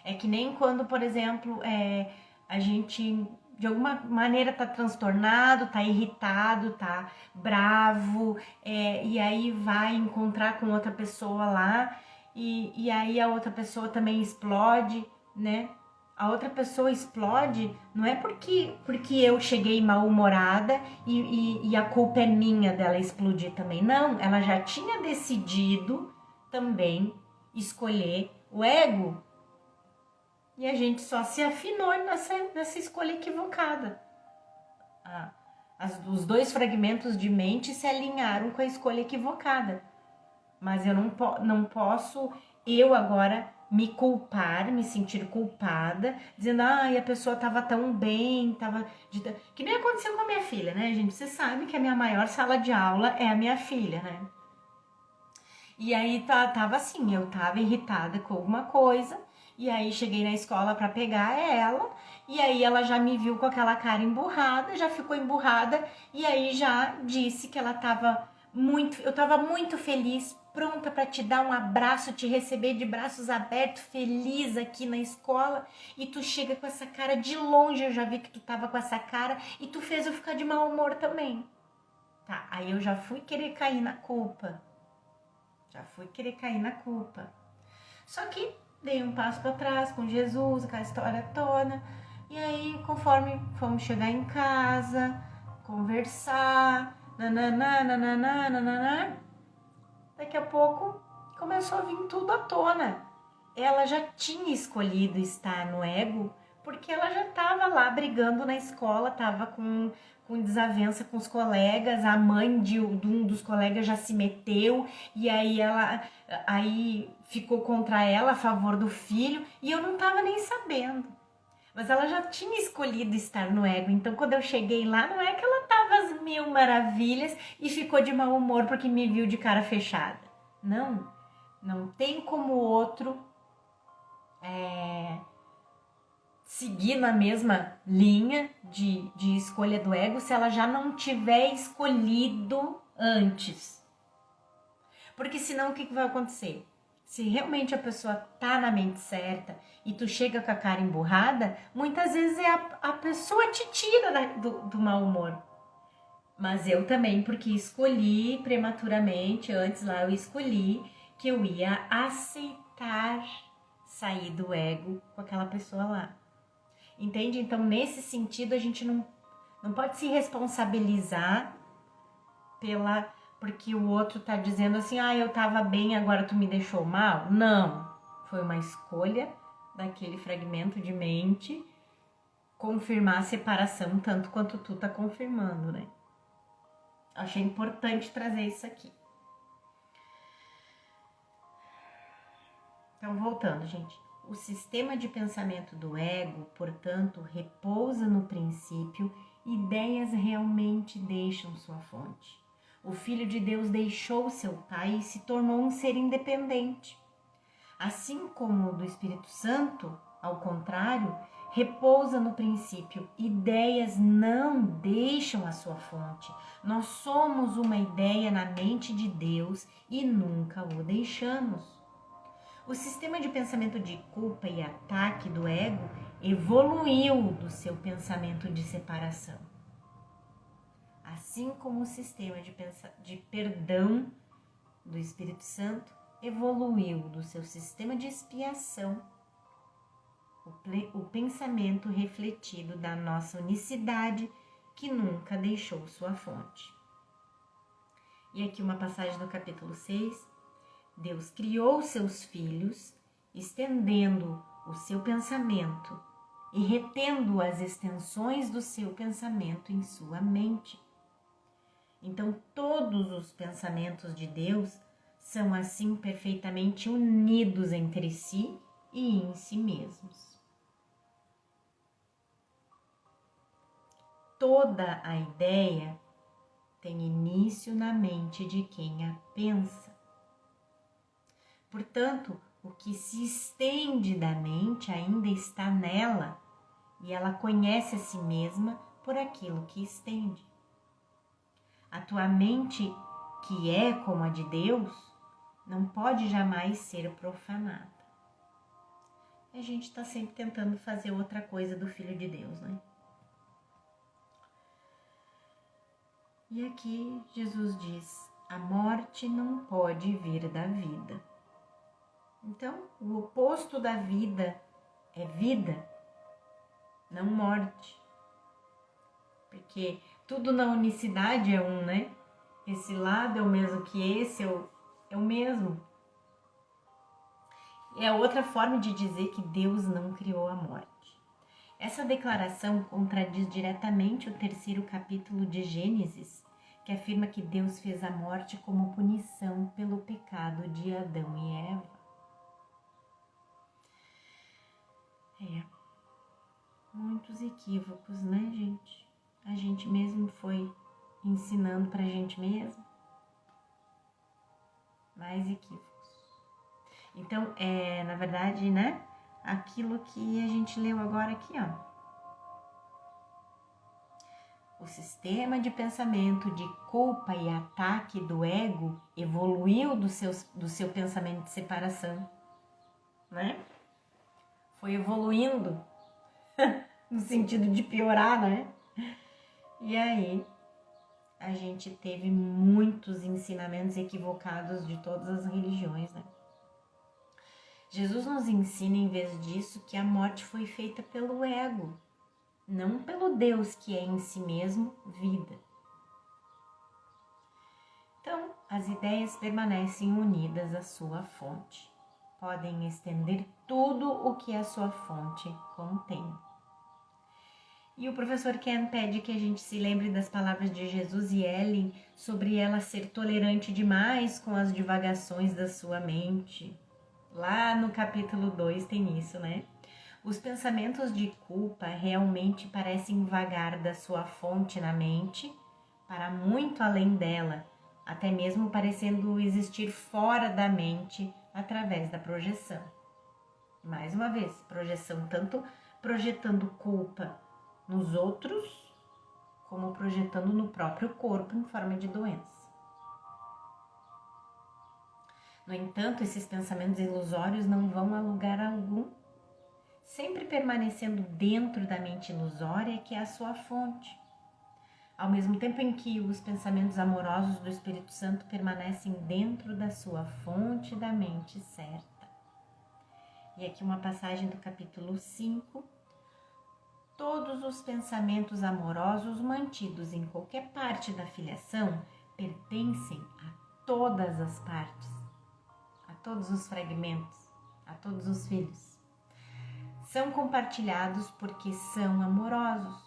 É que nem quando, por exemplo, a gente de alguma maneira tá transtornado, tá irritado, tá bravo, e aí vai encontrar com outra pessoa lá, e aí a outra pessoa também explode, né? A outra pessoa explode não é porque eu cheguei mal-humorada e a culpa é minha dela explodir também. Não, ela já tinha decidido também escolher o ego. E a gente só se afinou nessa escolha equivocada. Os dois fragmentos de mente se alinharam com a escolha equivocada. Mas eu não posso, eu agora, me culpar, me sentir culpada, dizendo, a pessoa tava tão bem, que nem aconteceu com a minha filha, né, gente? Você sabe que a minha maior sala de aula é a minha filha, né? E aí tava assim, eu tava irritada com alguma coisa, e aí cheguei na escola para pegar ela, e aí ela já me viu com aquela cara emburrada, já ficou emburrada, e aí já disse que eu tava muito feliz, pronta para te dar um abraço, te receber de braços abertos, feliz aqui na escola, e tu chega com essa cara de longe, eu já vi que tu tava com essa cara, e tu fez eu ficar de mau humor também. Tá, aí eu já fui querer cair na culpa. Só que dei um passo para trás com Jesus, aquela história toda. E aí, conforme fomos chegar em casa, conversar, daqui a pouco começou a vir tudo à tona. Ela já tinha escolhido estar no ego Porque ela já estava lá brigando na escola, estava com desavença com os colegas, a mãe de um dos colegas já se meteu, e aí ficou contra ela, a favor do filho, e eu não estava nem sabendo. Mas ela já tinha escolhido estar no ego, então quando eu cheguei lá, não é que ela estava às mil maravilhas e ficou de mau humor porque me viu de cara fechada. Não tem como o outro seguir na mesma linha de escolha do ego se ela já não tiver escolhido antes. Porque senão o que vai acontecer? Se realmente a pessoa tá na mente certa e tu chega com a cara emburrada, muitas vezes a pessoa te tira do mau humor. Mas eu também, porque escolhi prematuramente, antes lá eu escolhi que eu ia aceitar sair do ego com aquela pessoa lá. Entende? Então, nesse sentido, a gente não pode se responsabilizar porque o outro tá dizendo assim, eu tava bem, agora tu me deixou mal. Não, foi uma escolha daquele fragmento de mente confirmar a separação tanto quanto tu tá confirmando, né? Achei importante trazer isso aqui. Então, voltando, gente. O sistema de pensamento do ego, portanto, repousa no princípio, ideias realmente deixam sua fonte. O Filho de Deus deixou seu Pai e se tornou um ser independente. Assim como o do Espírito Santo, ao contrário, repousa no princípio, ideias não deixam a sua fonte. Nós somos uma ideia na mente de Deus e nunca o deixamos. O sistema de pensamento de culpa e ataque do ego evoluiu do seu pensamento de separação. Assim como o sistema de perdão do Espírito Santo evoluiu do seu sistema de expiação, o pensamento refletido da nossa unicidade que nunca deixou sua fonte. E aqui uma passagem do capítulo 6. Deus criou seus filhos, estendendo o seu pensamento e retendo as extensões do seu pensamento em sua mente. Então, todos os pensamentos de Deus são assim perfeitamente unidos entre si e em si mesmos. Toda a ideia tem início na mente de quem a pensa. Portanto, o que se estende da mente ainda está nela e ela conhece a si mesma por aquilo que estende. A tua mente, que é como a de Deus, não pode jamais ser profanada. A gente está sempre tentando fazer outra coisa do Filho de Deus, né? E aqui Jesus diz, a morte não pode vir da vida. Então, o oposto da vida é vida, não morte. Porque tudo na unicidade é um, né? Esse lado é o mesmo que esse, é o mesmo. É outra forma de dizer que Deus não criou a morte. Essa declaração contradiz diretamente o 3º capítulo de Gênesis, que afirma que Deus fez a morte como punição pelo pecado de Adão e Eva. Muitos equívocos, né, gente? A gente mesmo foi ensinando pra gente mesmo. Mais equívocos. Então, na verdade, né, aquilo que a gente leu agora aqui, ó. O sistema de pensamento de culpa e ataque do ego evoluiu do seu pensamento de separação, né? Foi evoluindo no sentido de piorar, né? E aí, a gente teve muitos ensinamentos equivocados de todas as religiões, né? Jesus nos ensina, em vez disso, que a morte foi feita pelo ego, não pelo Deus que é em si mesmo vida. Então, as ideias permanecem unidas à sua fonte. Podem estender tudo o que a sua fonte contém. E o professor Ken pede que a gente se lembre das palavras de Jesus e Ellen sobre ela ser tolerante demais com as divagações da sua mente. Lá no capítulo 2 tem isso, né? Os pensamentos de culpa realmente parecem vagar da sua fonte na mente para muito além dela, até mesmo parecendo existir fora da mente através da projeção. Mais uma vez, projeção, tanto projetando culpa nos outros, como projetando no próprio corpo em forma de doença. No entanto, esses pensamentos ilusórios não vão a lugar algum, sempre permanecendo dentro da mente ilusória que é a sua fonte. Ao mesmo tempo em que os pensamentos amorosos do Espírito Santo permanecem dentro da sua fonte da mente certa. E aqui uma passagem do capítulo 5. Todos os pensamentos amorosos mantidos em qualquer parte da filiação pertencem a todas as partes, a todos os fragmentos, a todos os filhos. São compartilhados porque são amorosos.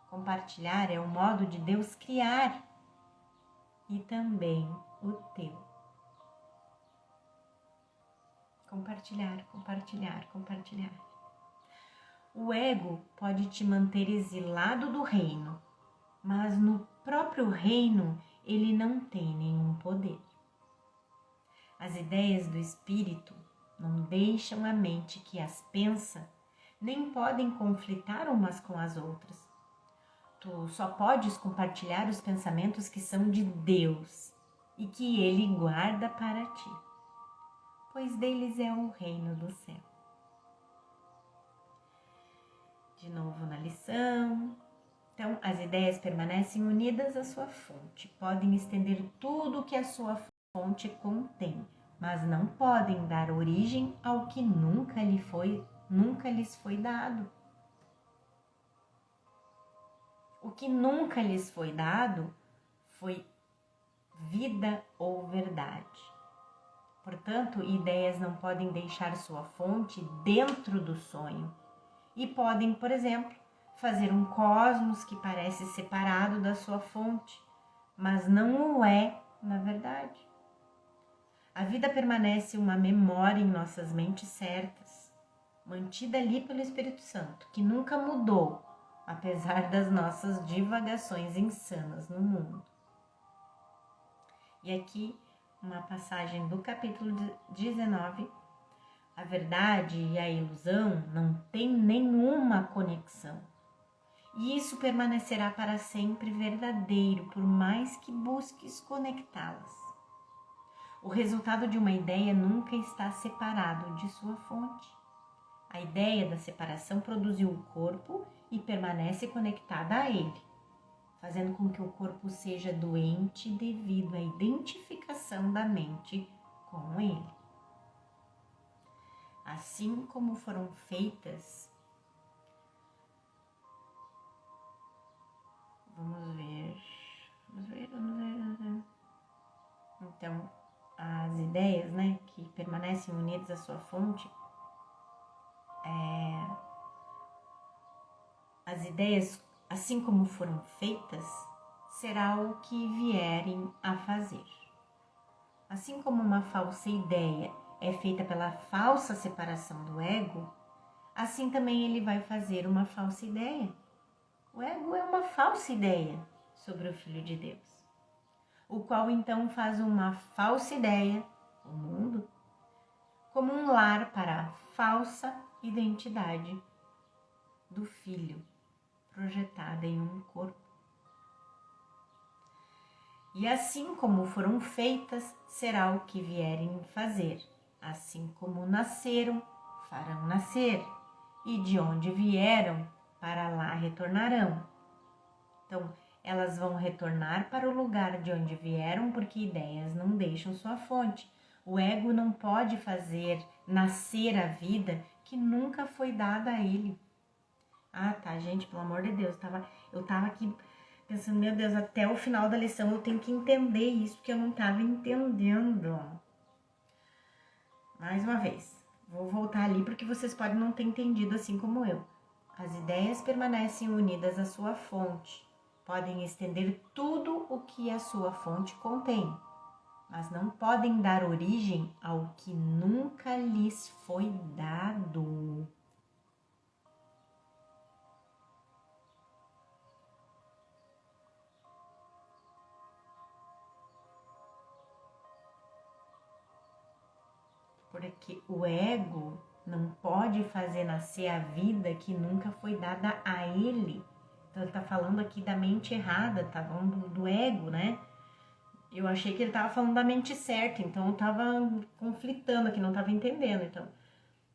Compartilhar é o modo de Deus criar e também o teu. Compartilhar, compartilhar, compartilhar. O ego pode te manter exilado do reino, mas no próprio reino ele não tem nenhum poder. As ideias do espírito não deixam a mente que as pensa, nem podem conflitar umas com as outras. Tu só podes compartilhar os pensamentos que são de Deus e que Ele guarda para ti, pois deles é o reino do céu. De novo na lição. Então, as ideias permanecem unidas à sua fonte, podem estender tudo o que a sua fonte contém, mas não podem dar origem ao que nunca lhes foi dado. O que nunca lhes foi dado foi vida ou verdade. Portanto, ideias não podem deixar sua fonte dentro do sonho e podem, por exemplo, fazer um cosmos que parece separado da sua fonte, mas não o é na verdade. A vida permanece uma memória em nossas mentes certas, mantida ali pelo Espírito Santo, que nunca mudou, apesar das nossas divagações insanas no mundo. E aqui uma passagem do capítulo 19. A verdade e a ilusão não têm nenhuma conexão. E isso permanecerá para sempre verdadeiro, por mais que busques conectá-las. O resultado de uma ideia nunca está separado de sua fonte. A ideia da separação produziu o corpo e permanece conectada a ele, fazendo com que o corpo seja doente devido à identificação da mente com ele. Assim como foram feitas, vamos ver. Então, as ideias, né, que permanecem unidas à sua fonte, as ideias, assim como foram feitas, será o que vierem a fazer. Assim como uma falsa ideia é feita pela falsa separação do ego, assim também ele vai fazer uma falsa ideia. O ego é uma falsa ideia sobre o Filho de Deus, o qual então faz uma falsa ideia, o mundo, como um lar para a falsa identidade do Filho, projetada em um corpo. E assim como foram feitas, será o que vierem fazer. Assim como nasceram, farão nascer, e de onde vieram, para lá retornarão. Então, elas vão retornar para o lugar de onde vieram, porque ideias não deixam sua fonte. O ego não pode fazer nascer a vida que nunca foi dada a ele. Ah, tá, gente, pelo amor de Deus, eu tava aqui pensando, meu Deus, até o final da lição eu tenho que entender isso, porque eu não tava entendendo. Mais uma vez, vou voltar ali, porque vocês podem não ter entendido assim como eu. As ideias permanecem unidas à sua fonte. Podem estender tudo o que a sua fonte contém, mas não podem dar origem ao que nunca lhes foi dado. Porque o ego não pode fazer nascer a vida que nunca foi dada a ele. Então ele está falando aqui da mente errada, tá falando do ego, né? Eu achei que ele estava falando da mente certa, então eu estava conflitando aqui, não estava entendendo. Então,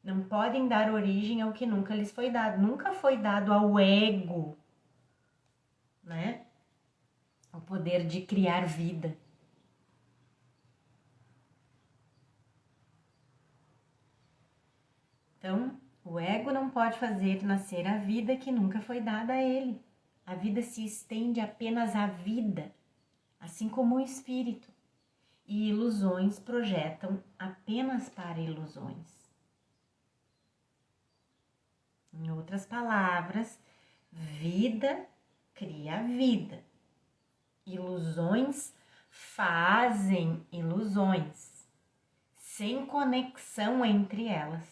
não podem dar origem ao que nunca lhes foi dado. Nunca foi dado ao ego, né? O poder de criar vida. Então, o ego não pode fazer nascer a vida que nunca foi dada a ele. A vida se estende apenas à vida, assim como o espírito. E ilusões projetam apenas para ilusões. Em outras palavras, vida cria vida. Ilusões fazem ilusões, sem conexão entre elas.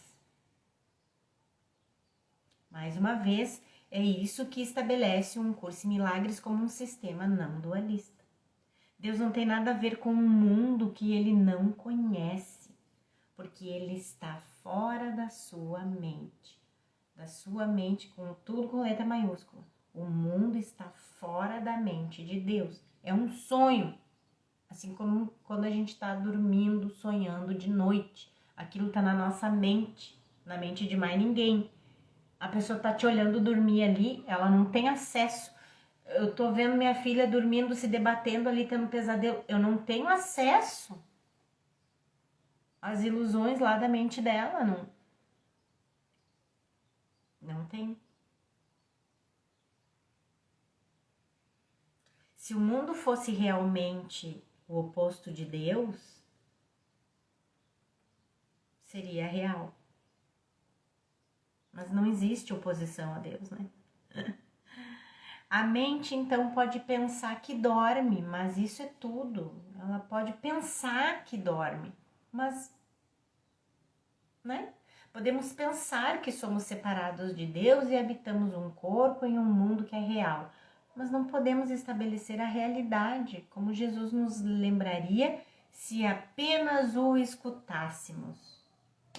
Mais uma vez, é isso que estabelece um curso em milagres como um sistema não dualista. Deus não tem nada a ver com um mundo que ele não conhece, porque ele está fora da sua mente. Da sua mente, com tudo com letra maiúscula. O mundo está fora da mente de Deus. É um sonho. Assim como quando a gente está dormindo, sonhando de noite. Aquilo está na nossa mente, na mente de mais ninguém. A pessoa está te olhando dormir ali, ela não tem acesso. Eu tô vendo minha filha dormindo, se debatendo ali, tendo pesadelo. Eu não tenho acesso às ilusões lá da mente dela, não tem. Se o mundo fosse realmente o oposto de Deus, seria real. Mas não existe oposição a Deus, né? A mente, então, pode pensar que dorme, mas isso é tudo. Ela pode pensar que dorme, mas, né? Podemos pensar que somos separados de Deus e habitamos um corpo em um mundo que é real, mas não podemos estabelecer a realidade, como Jesus nos lembraria se apenas o escutássemos.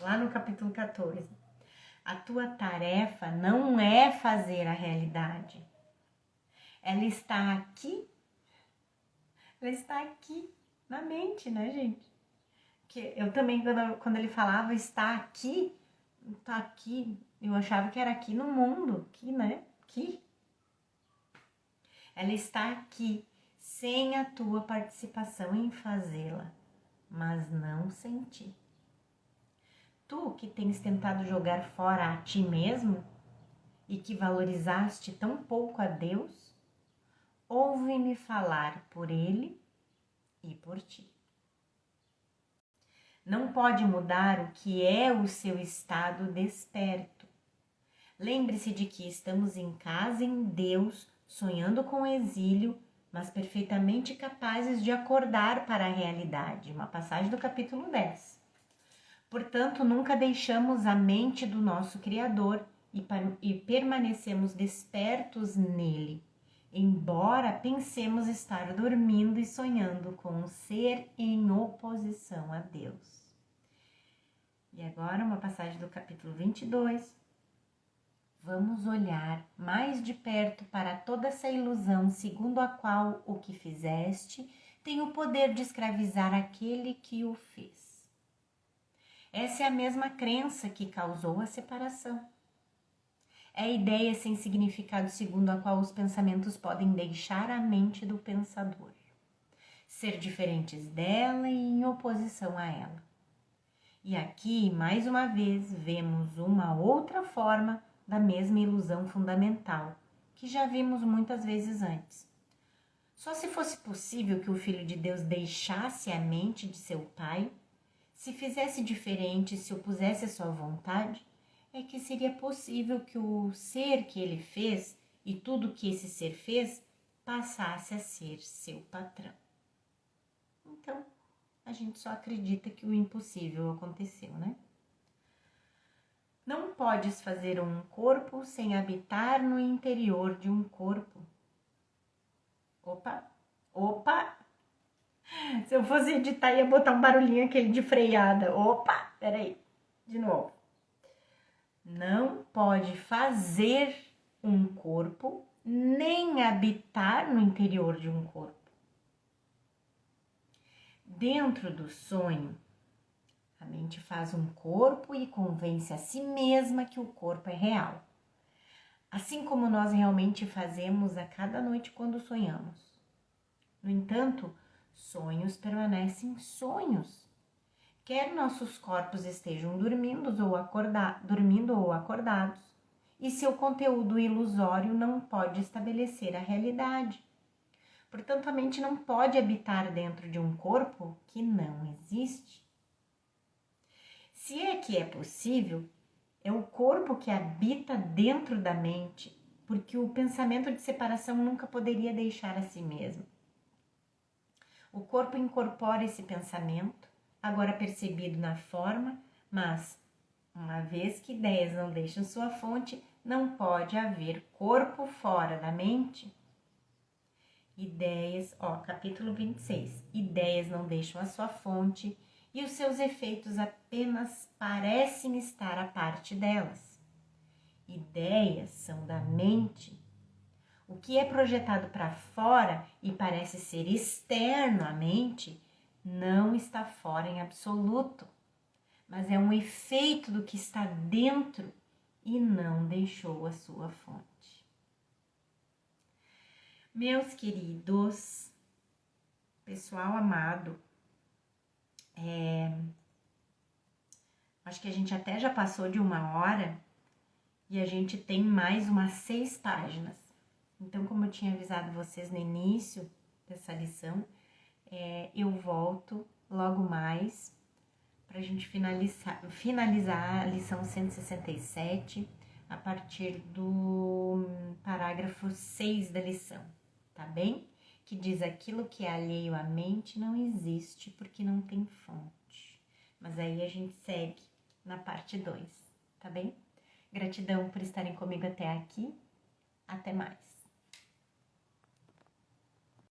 Lá no capítulo 14. A tua tarefa não é fazer a realidade. Ela está aqui na mente, né, gente? Que eu também, quando ele falava está aqui, eu achava que era aqui no mundo, aqui, né? Aqui. Ela está aqui, sem a tua participação em fazê-la, mas não sem ti. Tu que tens tentado jogar fora a ti mesmo e que valorizaste tão pouco a Deus, ouve-me falar por ele e por ti. Não pode mudar o que é o seu estado desperto. Lembre-se de que estamos em casa em Deus, sonhando com o exílio, mas perfeitamente capazes de acordar para a realidade. Uma passagem do capítulo 10. Portanto, nunca deixamos a mente do nosso Criador e permanecemos despertos nele, embora pensemos estar dormindo e sonhando com um ser em oposição a Deus. E agora uma passagem do capítulo 22. Vamos olhar mais de perto para toda essa ilusão segundo a qual o que fizeste tem o poder de escravizar aquele que o fez. Essa é a mesma crença que causou a separação. É a ideia sem significado segundo a qual os pensamentos podem deixar a mente do pensador, ser diferentes dela e em oposição a ela. E aqui, mais uma vez, vemos uma outra forma da mesma ilusão fundamental, que já vimos muitas vezes antes. Só se fosse possível que o Filho de Deus deixasse a mente de seu Pai, se fizesse diferente, se opusesse à sua vontade, é que seria possível que o ser que ele fez e tudo que esse ser fez passasse a ser seu patrão. Então, a gente só acredita que o impossível aconteceu, né? Não podes fazer um corpo sem habitar no interior de um corpo. Opa! Se eu fosse editar, ia botar um barulhinho aquele de freada. Opa, peraí, de novo. Não pode fazer um corpo nem habitar no interior de um corpo. Dentro do sonho, a mente faz um corpo e convence a si mesma que o corpo é real. Assim como nós realmente fazemos a cada noite quando sonhamos. No entanto, sonhos permanecem sonhos. Quer nossos corpos estejam dormindo ou acordados, e seu conteúdo ilusório não pode estabelecer a realidade. Portanto, a mente não pode habitar dentro de um corpo que não existe. Se é que é possível, é o corpo que habita dentro da mente, porque o pensamento de separação nunca poderia deixar a si mesmo. O corpo incorpora esse pensamento, agora percebido na forma, mas, uma vez que ideias não deixam sua fonte, não pode haver corpo fora da mente. Ideias, capítulo 26. Ideias não deixam a sua fonte e os seus efeitos apenas parecem estar à parte delas. Ideias são da mente. O que é projetado para fora e parece ser externo à mente não está fora em absoluto, mas é um efeito do que está dentro e não deixou a sua fonte. Meus queridos, pessoal amado, acho que a gente até já passou de 1 hora e a gente tem mais umas 6 páginas. Então, como eu tinha avisado vocês no início dessa lição, eu volto logo mais para a gente finalizar a lição 167 a partir do parágrafo 6 da lição, tá bem? Que diz: aquilo que é alheio à mente não existe porque não tem fonte. Mas aí a gente segue na parte 2, tá bem? Gratidão por estarem comigo até aqui. Até mais.